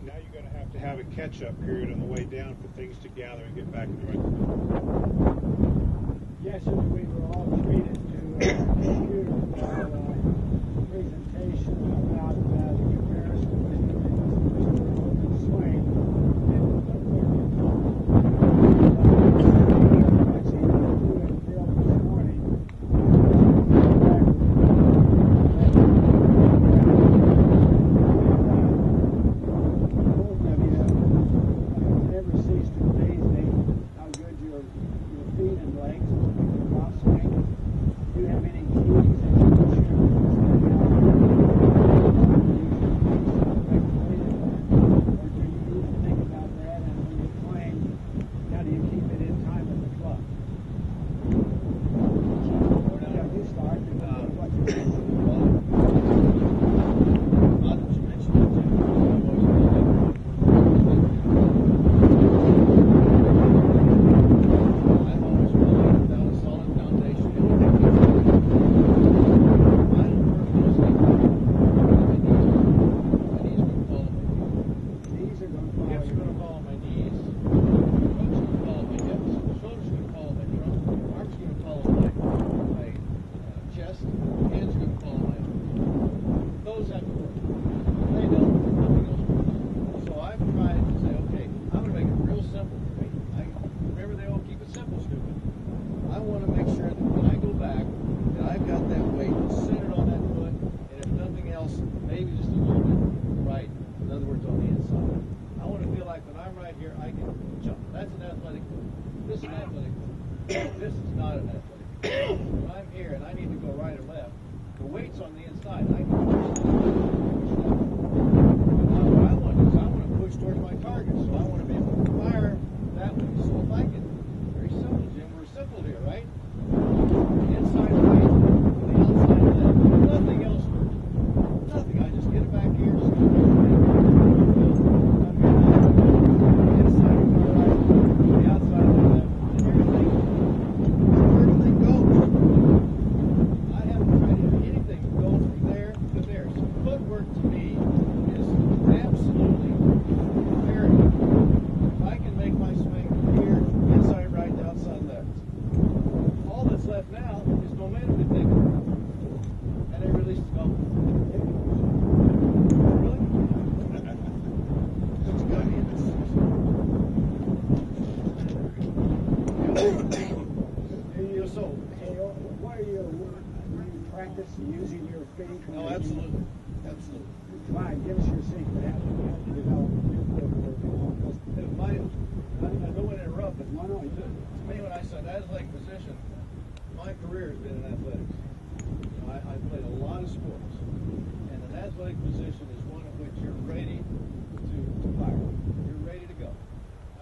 Now you're going to have a catch-up period on the way down for things to gather and get back in the right direction. Yesterday we were all treated to a computer presentation about the comparison between the swing and the ceased and I'm right here, I can jump. That's an athletic move. This is an athletic move. This is not an athletic move. When I'm here and I need to go right or left, the weight's on the inside. I can push. Now what I want to do is I want to push towards my target. So I want to be able to fire that way. So if I can, very simple, Jim. We're simple here, right? The inside right, the outside left. Nothing else works. Nothing. I just get it back here. Using your feet? Oh, absolutely. Absolutely. Fine, give us your secret. How do you develop your footwork? I don't want to interrupt, but No, you to me, when I said athletic position, my career has been in athletics. You know, I played a lot of sports, and an athletic position is one in which you're ready to fire. You're ready to go.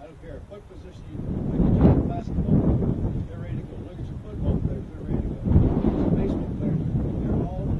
I don't care what position you look at your basketball players, they're ready to go. Look at your football players, they're ready to go. Your baseball players, they're all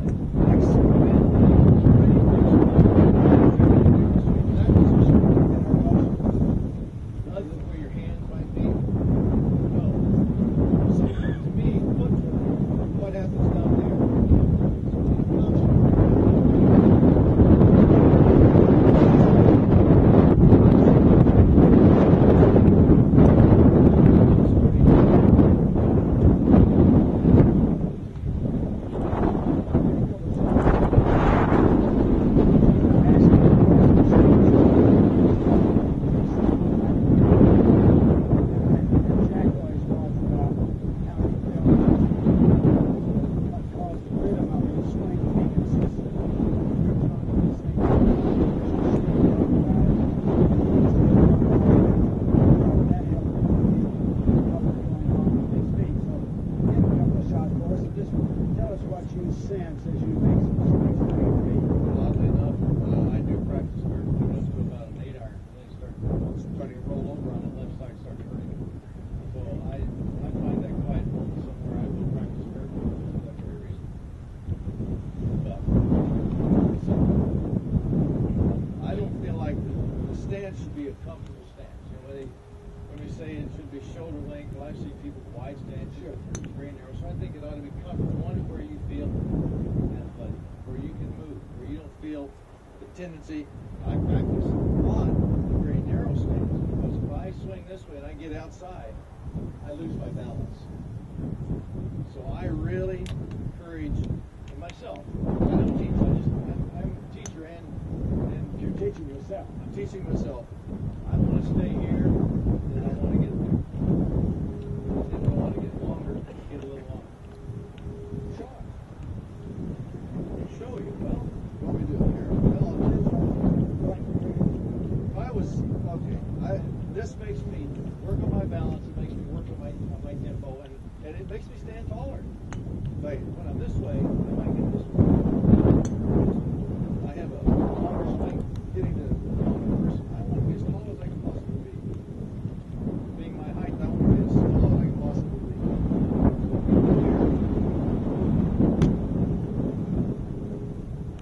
tendency, I practice on the very narrow stance, because if I swing this way and I get outside, I lose my balance. So I really encourage myself. I don't teach, I'm a teacher and you're teaching yourself. I'm teaching myself. I want to stay here, and I want to get there. And I want to get longer, get a little longer. Sure. Show you. Well, what do we do here? This makes me work on my balance, it makes me work on my tempo, and it makes me stand taller. But when I'm this way, I might get this way. I have a longer swing getting to the person. I want to be as tall as I can possibly be. Being my height, I want to be as tall as I can possibly be.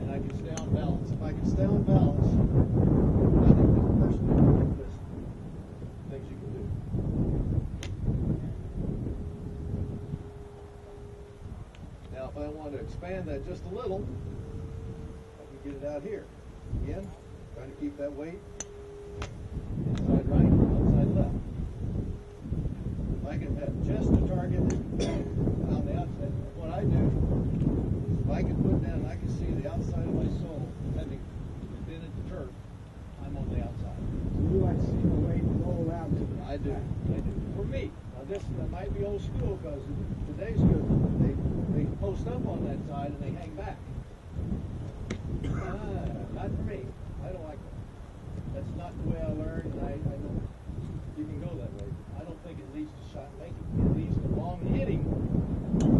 And I can stay on balance. If I can stay on balance, I think this person things you can do. Now, if I want to expand that just a little, I can get it out here. Again, trying to keep that weight. Inside right, outside left. If I can have just the target on the outside, what I do, if I can put down, I can see the outside of my sole having been at the turf, I'm on the outside. You like to see the weight roll out to the I do. For me. Now this might be old school because today's good. They post up on that side and they hang back. Not for me. I don't like that. That's not the way I learned, and I don't you can go that way. I don't think it leads to shot making. It leads to long hitting. It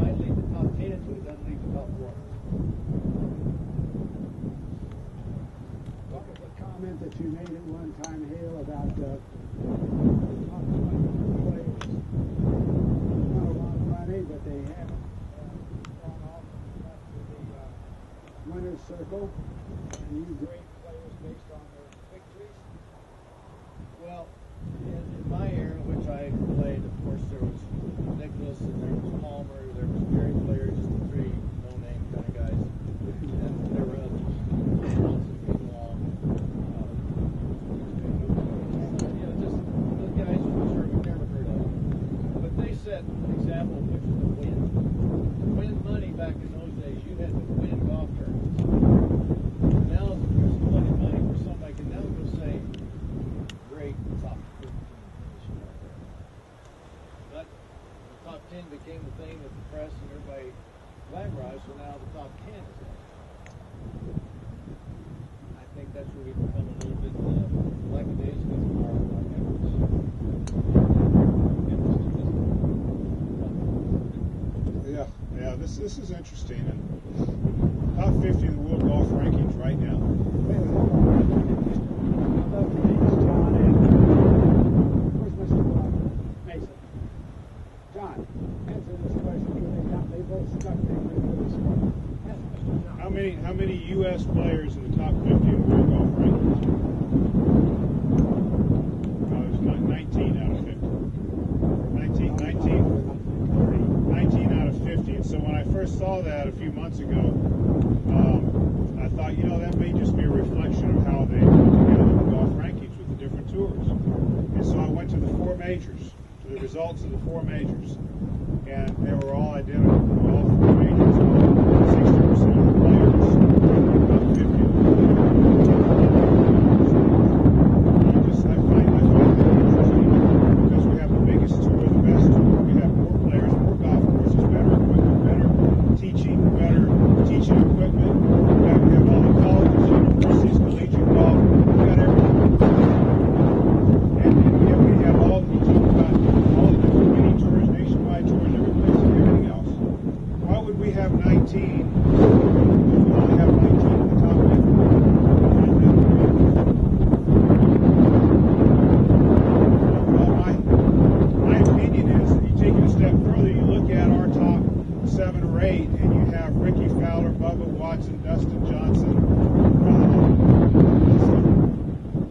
might lead to top 10s, but it doesn't lead to top 1. What was the comment that you made at one time, Hale, about players? Not a lot of money, but they haven't gone off to the winner's circle. And you grade players based on their victories? Well, in my era, in which I played, of course, there was Nicholas and there was Palmer, there was Gary Player, just the 3 no-name kind of guys. And there were others. Johnson came along. Just the guys who I'm sure we've never heard of. But they set an example, which was to win. To win money back in those days, you had to win golf tournaments. Now, there's plenty of money where somebody can now go say, great top 15 finish out there. But the top 10 became the thing that the press and everybody glamorized, so now the top 10 is it. I think that's where we've become a little bit lackadaisical in our efforts. Yeah, this is interesting. And top 50 in the world golf rankings right now. Wait, hold on. I'd love to meet John and where's Mr. Mason? John, answer this question because they both stuck there with this one. Yes, Mr. John. How many U.S. players in the top 50 in the world golf rankings? It's not 19 out of 50. 19 out of 50. And so when I first saw that a few months ago, I thought, that may just be a reflection of how they put together the golf rankings with the different tours. And so I went to the 4 majors, to the results of the 4 majors, and they were all identical. All 4 majors, 60% of the players in the top 50. I find that interesting because we have the biggest tour, the best tour. We have more players, more golf courses, better equipment, better teaching equipment. We have all the colleges, universities, collegiate golf. We got everything. And yet we have all the talk about all the different mini tours, nationwide tours, every place and everything else. Why would we have 19 if we only have 19 in the top 50? My opinion is that you take it a step further, you look at our top 7 or 8, and you have Ricky Fowler, Bubba Watson, Dustin Johnson,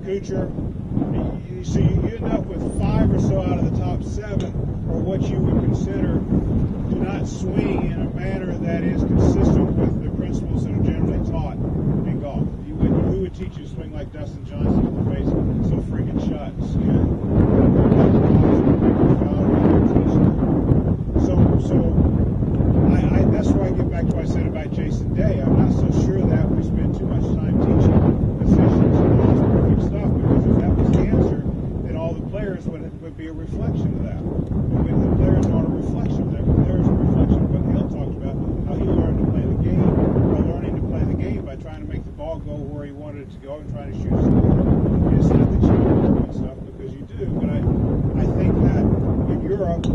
Kuchar. So you end up with 5 or so out of the top 7 or what you would consider do not swing in a manner that is consistent with the principles that are generally taught in golf. Who would teach you to swing like Dustin Johnson in the face so friggin' shuts? So that's where I get back to what I said about Jason Day. I'm not so sure that we spend too much time teaching positions and all this perfect stuff, because if that was the answer, then all the players would be a reflection of that. But the players aren't a reflection of that. The players are a reflection of what Hale talked about, how he learned to play the game, by learning to play the game by trying to make the ball go where he wanted it to go and trying to shoot a score. It's not that you don't do stuff, because you do, but I think that in Europe,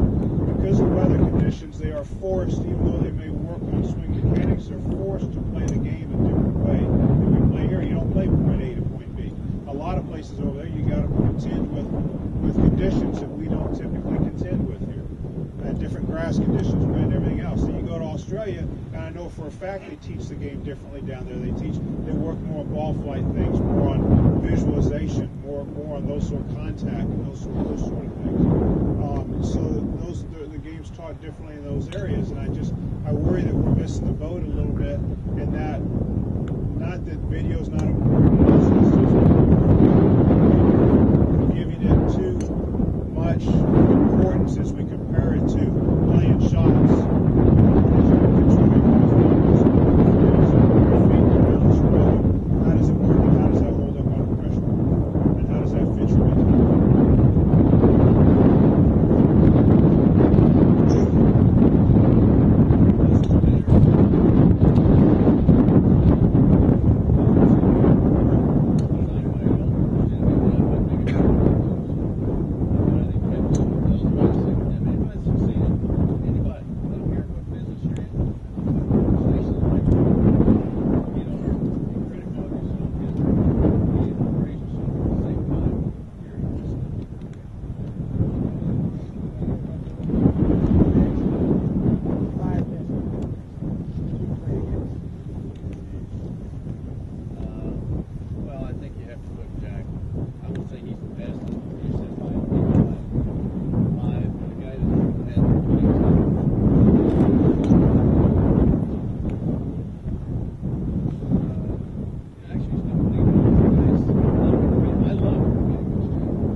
because of weather conditions, they are forced, even though they may work on swing mechanics, they're forced to play the game a different way than we play here. You don't play point A to point B. A lot of places over there, you got to contend with conditions that we don't typically contend with here. Different grass conditions, wind, everything else. So you go to Australia, and I know for a fact they teach the game differently down there. They work more on ball flight things, more on visualization, more on those sort of contact and those sort of things. So the game's taught differently in those areas, and I worry that we're missing the boat a little bit, and that not that video's not important, it's just giving it too much importance as we compare it to playing shots. How does it work, and how does that hold up under pressure? And how does that fit your mentality? say he's the best. You said five. The guy that had 22. Actually, he's not leading. I love him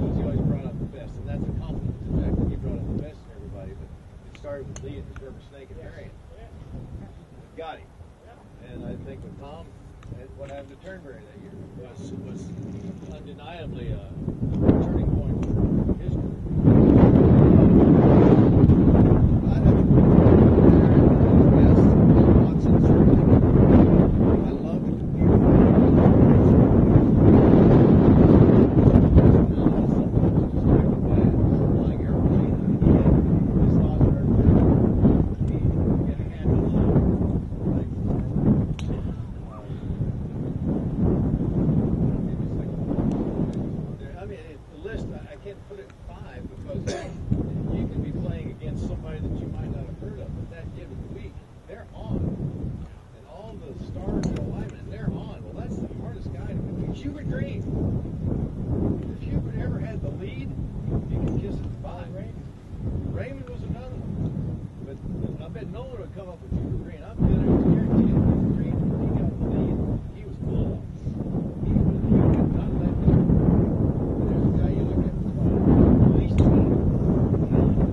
because he always brought out the best, and that's a compliment to Jack that he brought out the best in everybody. But it started with Lee and his rubber snake and Marion. Got him. And I think with Tom, what happened to Turnberry that year was undeniably a turning point for his career. I'd have to put the best Watson certainly. I love the computer. Flying airplane. His thoughts are he get a handle on. I mean, the list, I can't put it in 5 because you can be playing against somebody that you might not have heard of, but that given week, they're on. And all the stars and alignment, they're on. Well, that's the hardest guy to beat. Hubert Green. If Hubert ever had the lead, you could kiss it goodbye. Raymond was another one. But I bet no one would come up with Hubert Green. I'm going to guarantee you, Hubert Green, when he got the lead, he was full. He would not let go. There's a guy you look at, at least 2.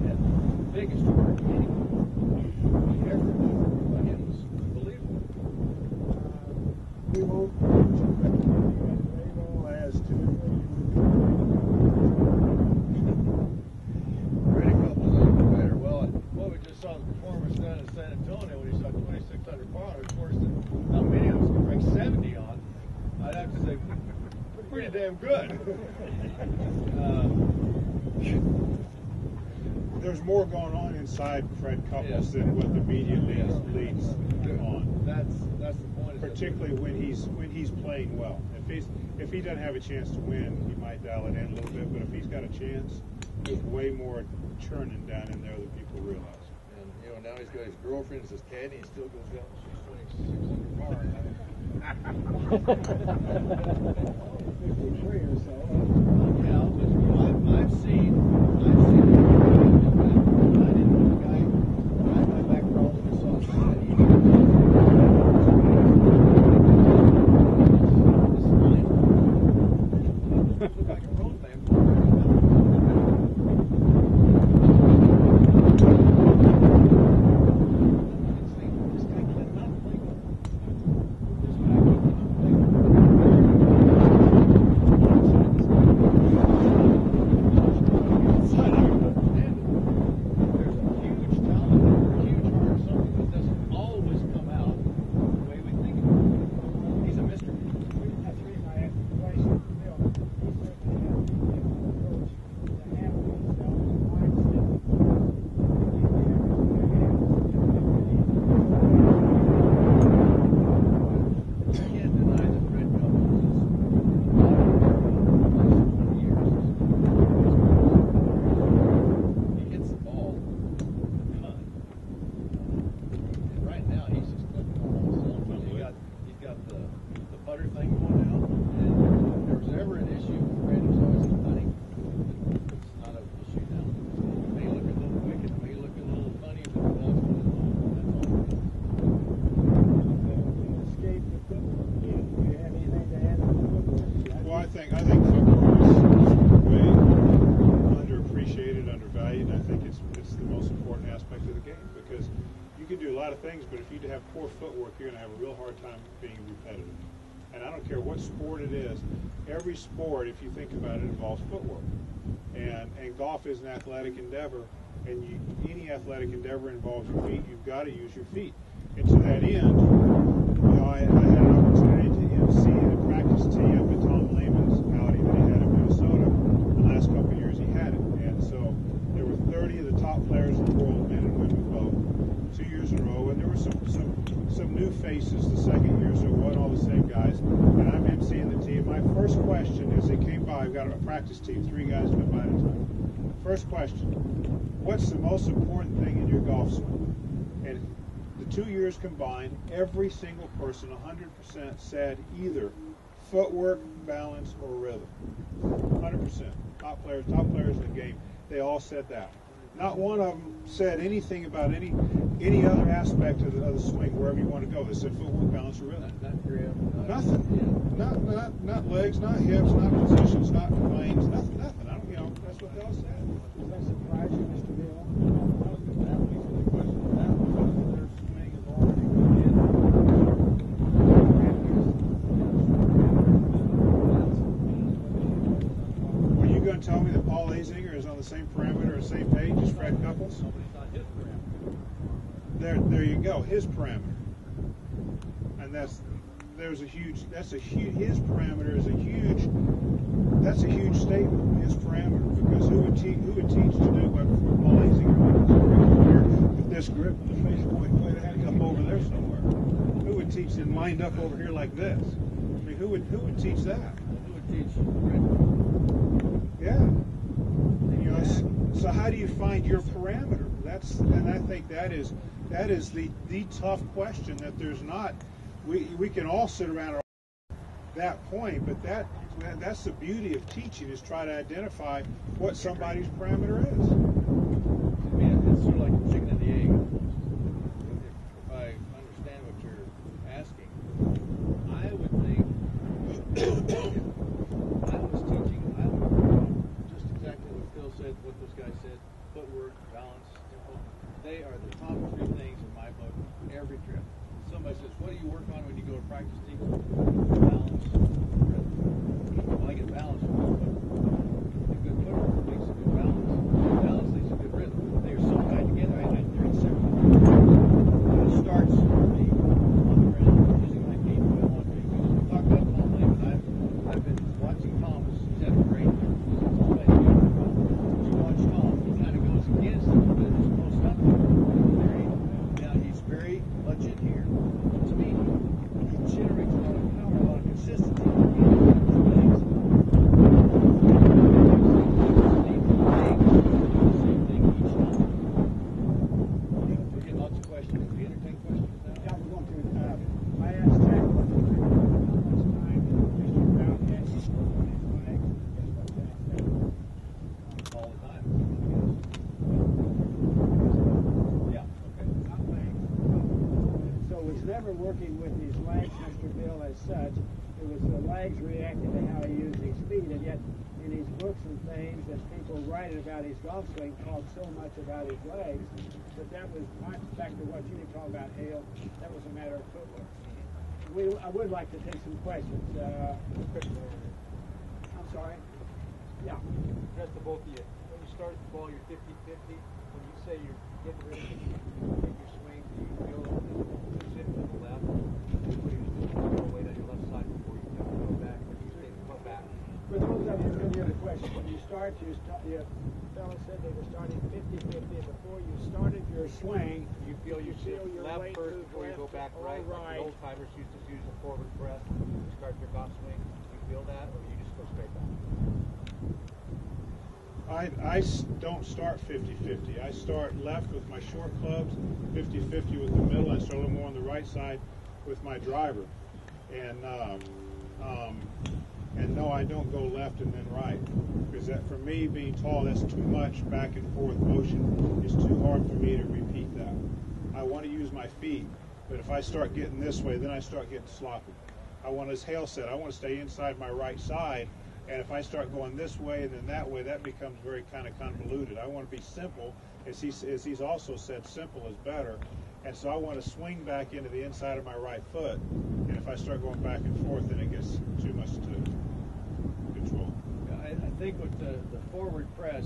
Had the biggest heart anyone ever. But it was unbelievable. We won't has to. Brady Couples is better. Well, we just saw the performance down in San Antonio when he shot 2,600 pounds. Of course, not many of us can break 70 on. I'd have to say, pretty damn good. There's more going on inside Fred Couples than what the media leads on. That's the point. Particularly when he's playing well. If he doesn't have a chance to win, he might dial it in a little bit. But if he's got a chance, there's way more churning down in there than people realize. And now he's got his girlfriend as his caddy. He still goes out. She's 2,600 pounds. 53 or so. Yeah, but I've seen. I didn't know the guy. I had my back problems when I saw that. Looked like a road man. This guy cannot play golf. This guy cannot play golf. But if you have poor footwork, you're going to have a real hard time being repetitive. And I don't care what sport it is. Every sport, if you think about it, involves footwork. And golf is an athletic endeavor. And any athletic endeavor involves your feet. You've got to use your feet. And to that end, I had an opportunity to MC a practice tee up at Tom Lehman's outing that he had in Minnesota. The last couple of years he had it. And so there were 30 of the top players in the world, men and women both, 2 years in a row, and there were some new faces the second year, so it wasn't all the same guys. And I'm emceeing the team. My first question as they came by, I've got a practice team, 3 guys come by at a time. First question, what's the most important thing in your golf swing? And the 2 years combined, every single person, 100%, said either footwork, balance, or rhythm. 100%. 100%. Top players in the game, they all said that. Not one of them said anything about any other aspect of the swing, wherever you want to go. They said footwork, balance, or rhythm. Not grip. Nothing. Not legs, not hips, not positions, not lanes, nothing. I don't, that's what they all said. Does that surprise you, Mr. Bill? That leads to the question of that because their swing is already going in. Are you going to tell me that Paul Azinger is on the same parameter or same page as Fred Couples? Nobody's not his parameter. There you go, his parameter. And his parameter is that's a huge statement, his parameter, because who would teach to do what Paul Azinger with this grip and the face point plate had to come over there somewhere? Who would teach him lined up over here like this? I mean, who would teach that? Who would teach Fred? Yeah. So how do you find your parameter? And I think that is the tough question that there's not. We can all sit around that point, but that's the beauty of teaching, is try to identify what somebody's parameter is. I mean, it's sort of like the chicken and the egg. If I understand what you're asking, I would think if I was teaching, I would do just exactly what Phil said, what those guys said: footwork, balance, tempo. They are the top three things in my book every trip. Somebody says, "What do you work on when you go to practice team?" Balance, rhythm. Well, I get balance from this, but a good footwork makes a good balance. Balance leads to good rhythm. They are so tied together. They're inseparable. It starts for me on the ground using my feet. I want to talk about Tom Lehman. I've been watching Tom. He's had a great year. He's always good. You watch Tom. He kind of goes against a little bit of his post up. Now he's very much in here. To me, he generates a lot of power, a lot of consistency. Same thing each time. We're getting lots of questions. Can we entertain questions now? Yeah, we're going to. I asked Jack how much time Mr. Brown had to work on his legs. Guess what Jack said? All the time. Yeah, okay. Not legs. So it was never working with his legs, Mr. Bill, as such. It was the legs reacting to how he used his feet, and yet in his books and things, as people write about his golf swing, talk so much about his legs, that was back to what you were talking about, Hale. That was a matter of footwork. I would like to take some questions. I'm sorry. Yeah. Address to both of you. When you start the ball, you're 50-50. When you say you're getting ready to take your swing, do you feel the shift to the left? What do you do? You weight on your left side before you have to go back, or do you stay the foot back? For those of you who didn't hear the question, when you start, the fellow said they were starting 50-50, and before you started your swing, You feel your shift your left weight first move before you go left back or right. Like right. the old timers used to use a forward press to start their golf swing. Do you feel that, or you just go straight back? I don't start 50-50. I start left with my short clubs, 50-50 with the middle. I start a little more on the right side with my driver. And no, I don't go left and then right. Because that, for me, being tall, that's too much back and forth motion. It's too hard for me to repeat that. I want to use my feet, but if I start getting this way, then I start getting sloppy. I want, as Hale said, I want to stay inside my right side. And if I start going this way and then that way, that becomes very kind of convoluted. I want to be simple. As he's also said, simple is better. And so I want to swing back into the inside of my right foot. And if I start going back and forth, then it gets too much to control. I think with the forward press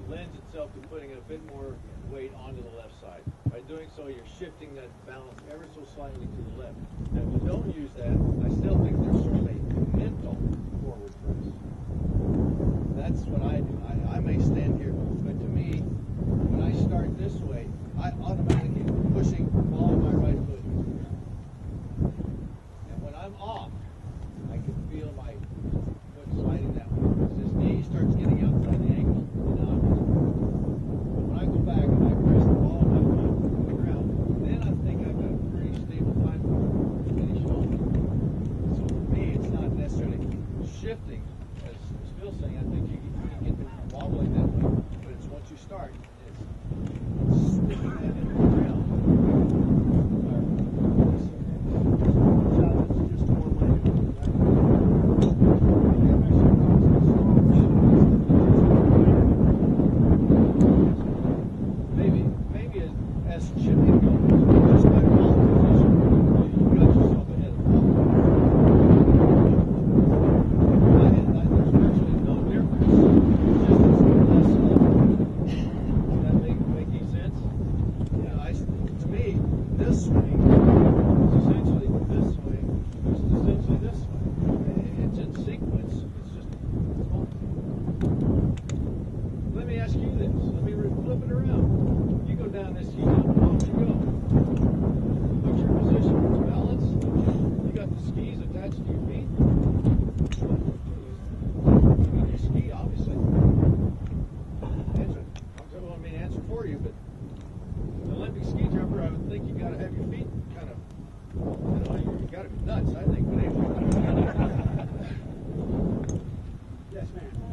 lends itself to putting a bit more weight onto the left side. By doing so, you're shifting that balance ever so slightly to the left. Now, if you don't use that, I still think there's sort of a mental forward press. That's what I do. I may stand here, but to me, when I start this way, I automatically pushing all of my right foot into the ground. And when I'm off, I can feel my foot sliding that way. As this knee starts getting outside the ankle, and now I'm but when I go back and I press the ball of my foot to the ground, then I think I've got a pretty stable platform to finish on. So for me, it's not necessarily shifting ask you this. Let me flip it around. You go down this ski jump, off you go. What's your position? It's balance. You got the skis attached to your feet. You got your ski, obviously. Answer. I don't mean to answer for you, but an Olympic ski jumper, I would think you got to have your feet kind of, you got to be nuts, I think. But anyway. Yes, ma'am.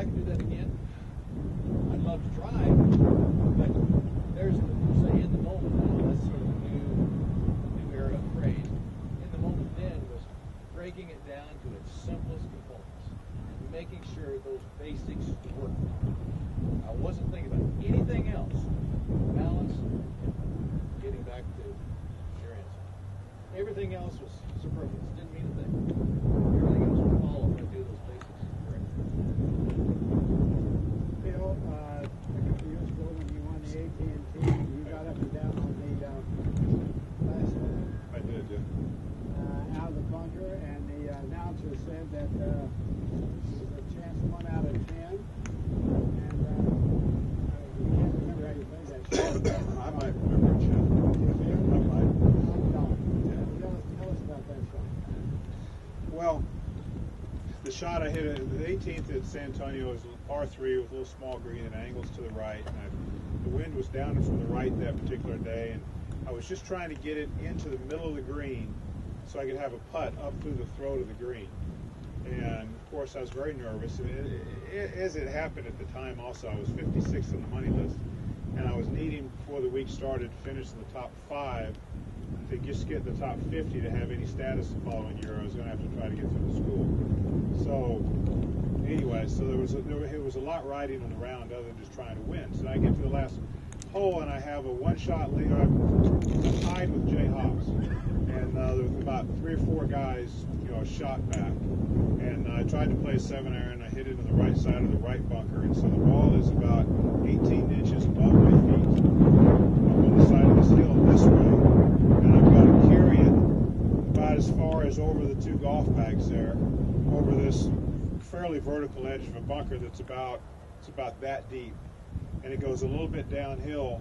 back and do that again? I'd love to try, but there's the, say, in the moment now, that's sort of a new era of phrase. In the moment then was breaking it down to its simplest components and making sure those basics worked. I wasn't thinking about anything else. Balance, getting back to your answer. Everything else was superfluous, didn't mean a thing. Everything else would follow if I do those basics correctly. Bill, a couple years ago when you won the AT&T, you got up and down on the last I did, yeah. out of the bunker, and the announcer said that it was a chance 1 out of 10, and you can't remember how you played that shot. I might remember it, Chip. I might. Tell us about that shot. Well, the shot I hit at the 18th at San Antonio was a par 3 with a little small green and angles to the right. And the wind was down and from the right that particular day, and I was just trying to get it into the middle of the green so I could have a putt up through the throat of the green. And of course, I was very nervous. And as it happened at the time, also I was 56th on the money list, and I was needing before the week started to finish in the top 5 to just get the top 50 to have any status the following year. I was going to have to try to get through the school. So anyway, so it was a lot riding on the round other than just trying to win. So I get to the last hole and I have a one-shot lead. I'm tied with Jay Hobbs, and there was about 3 or 4 guys, a shot back. And I tried to play a 7-iron. I hit it to the right side of the right bunker, and so the ball is about 18 inches above my feet. I'm on the side of this hill this way, and I've got to carry it about as far as over the 2 golf bags there, over this fairly vertical edge of a bunker that's about that deep, and it goes a little bit downhill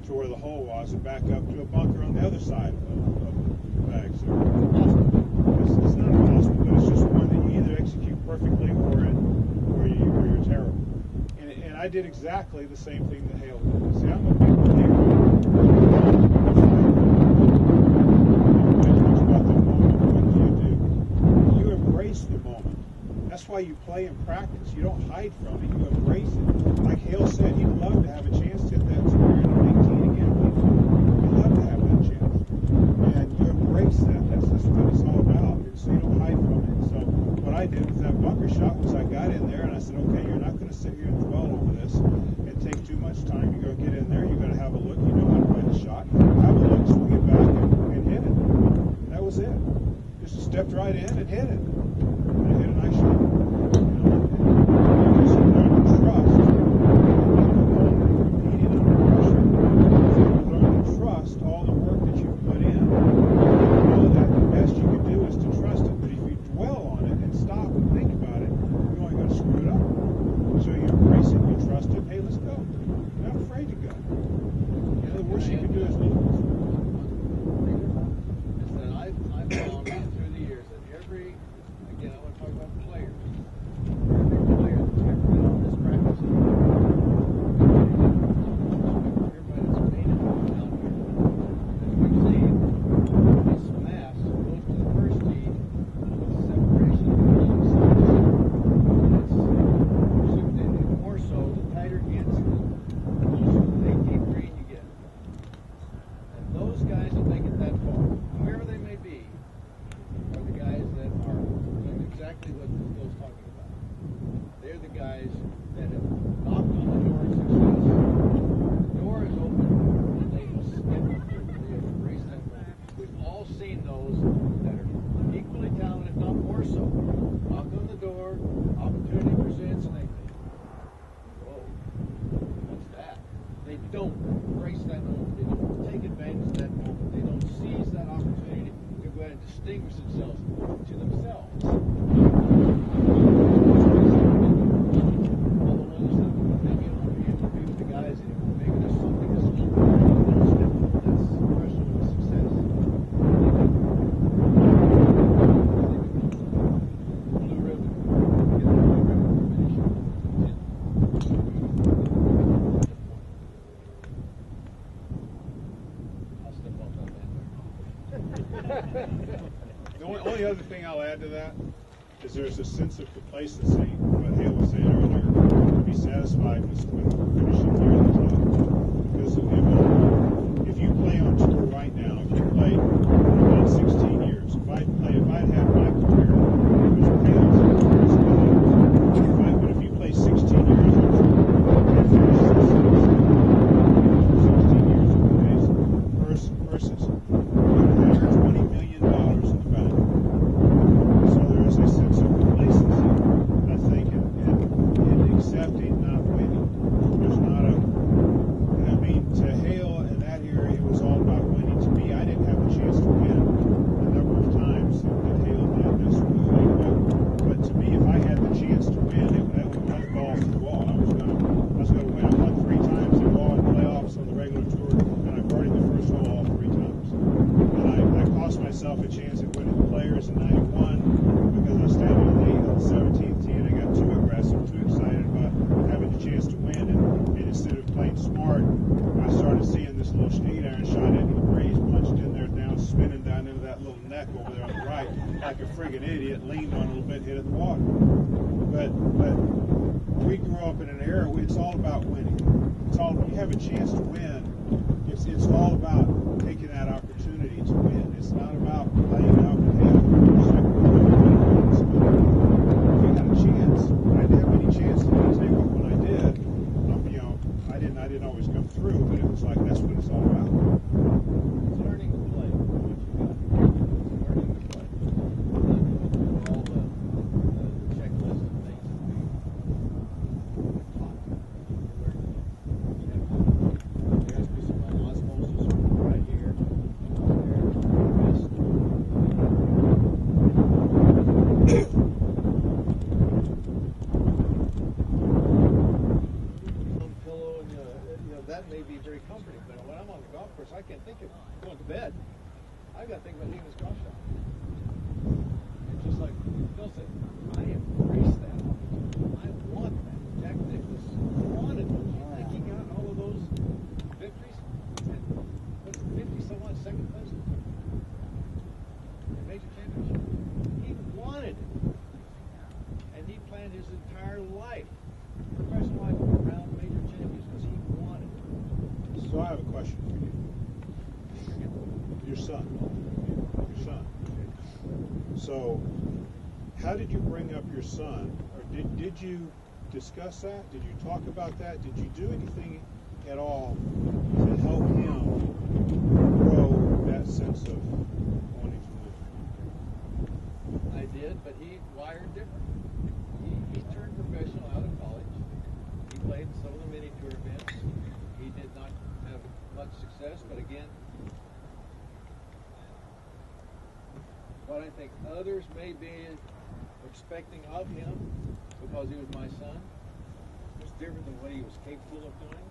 to where the hole was, and back up to a bunker on the other side of the bags there. It's not impossible, but it's just one that you either execute perfectly or you're terrible. And I did exactly the same thing that Hale did. See, I'm a big believer. About the moment. What do? You embrace the moment. That's why you play and practice. You don't hide from it. You embrace it. Like Hale said, he'd love to have a chance to hit that square in the 18 again. He'd love to have that chance. And you embrace that. That's what it's all about. So you don't hide from it. So what I did with that bunker shot was I got in there and I said, okay, you're not going to sit here and dwell over this and take too much time. You're going to get in there. You're going to have a look. You know how to play the shot. Have a look, swing it back, and hit it. That was it. Just stepped right in and hit it. And I hit a nice shot. Just learn to trust. Competing under pressure. Learn to trust all the work that you've put in. Know that the best you can do is to trust it. But if you dwell on it and stop and think about it, you're only going to screw it up. So you embrace it, you trust it. Hey, let's go. You're not afraid to go. The worst you can do is lose. Is that I've found through the years that again, I want to talk about players. Every player that's ever been on this practice, everybody that's made it down here, as we've seen, this mass goes to the first tee with separation between sides. It's more so, the tighter it gets, the closer to the deep green you get. And those guys that make it that far, whoever they may be, are the guys that are doing exactly what Bill's talking about. They're the guys that have knocked on the door of success. The door is open, and they will step through. They embrace that moment. We've all seen those that are equally talented, if not more so. Knock on the door, opportunity presents, and they think, whoa, what's that? They don't embrace that moment. They don't take advantage of that moment. They don't seize that opportunity to go ahead and distinguish themselves to themselves. All the ones that maybe don't be introduced to guys anymore. Maybe there's something that's a little step forward. That's the question of success. Blue ribbon. Get the blue ribbon finish. I'll step off that man. The only other thing I'll add to that is there's a sense of complacency, what Hale was saying earlier. be satisfied with finishing near the top. Because if you play on tour right now, if you played 16 years, if I'd had my career, which pales in comparison, but if you play 16 years on tour, and finish 16 years of today's versus you're going to have $20 million in the bank. So there is a sense of complacency, I think, in accepting not winning. There's not a, I mean, to Hale in that area, it was all about winning. To me, I didn't have a chance to win a number of times that Hale did necessarily. But to me, if I had the chance to win, that would one golf the wall. I was going to win. I won 3 times in ball and playoffs on the regular tour, and I birdied the first hole all 3 times. And I cost myself a chance at winning the Players in '91 because I was standing on the 17th tee and I got too aggressive, too excited about having the chance to win, and instead of playing smart, I started seeing this little 8-iron shot into the breeze, punched in there down, spinning down into that little neck over there on the right, like a friggin' idiot, leaned on it a little bit, hit it in the water. But we grew up in an era where it's all about winning. It's all, you have a chance to win. It's all about taking that opportunity to win. It's not about playing out the head. If you got a chance, I didn't have any chances. I tell you what, when I did, I didn't always come through, but it was like that's what it's all about. It's learning to play. What you got. It's learning to play. All the checklists and things that we taught. There has to be some osmosis right here. Pillow and that may be very comforting, but when I'm on the golf course, I can't think of going to bed. I've got to think about hitting this golf shot. It's just like Phil said, I embrace that. I want that. Jack Nicklaus wanted those. You think he got all of those victories? And what's 50-some-odd second place? In major championship. He wanted it. And he planned his entire life, professional life, around major champions because he wanted it. So I have a question for you. Your son. So, how did you bring up your son? Or did you discuss that? Did you talk about that? Did you do anything at all to help him grow that sense of wanting to win? I did, but he wired different. He turned professional out of college. He played in some of the mini tour events. He did not have much success, but again, what I think others may be expecting of him because he was my son was different than what he was capable of doing.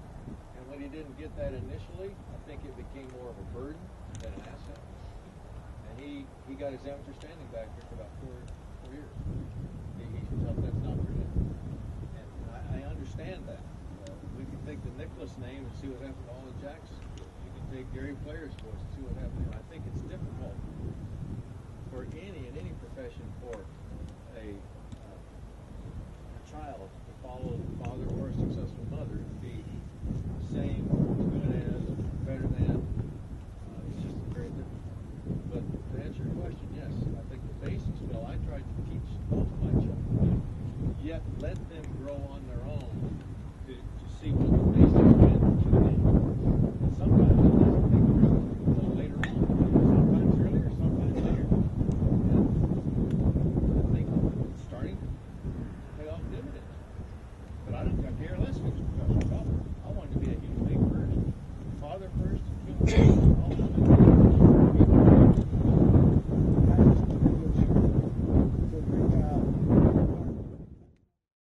And when he didn't get that initially, I think it became more of a burden than an asset. And he got his amateur standing back here for about four years. He felt that's not for him. And I understand that. We can take the Nicklaus name and see what happened to Ollie Jackson. We can take Gary Player's voice and see what happened. I think it's difficult for in any profession for a child to follow the father or a successful mother to be the same, as good as, better than. It's just very different. But to answer your question, yes, I think the basics, Phil, I tried to teach both my children, yet let them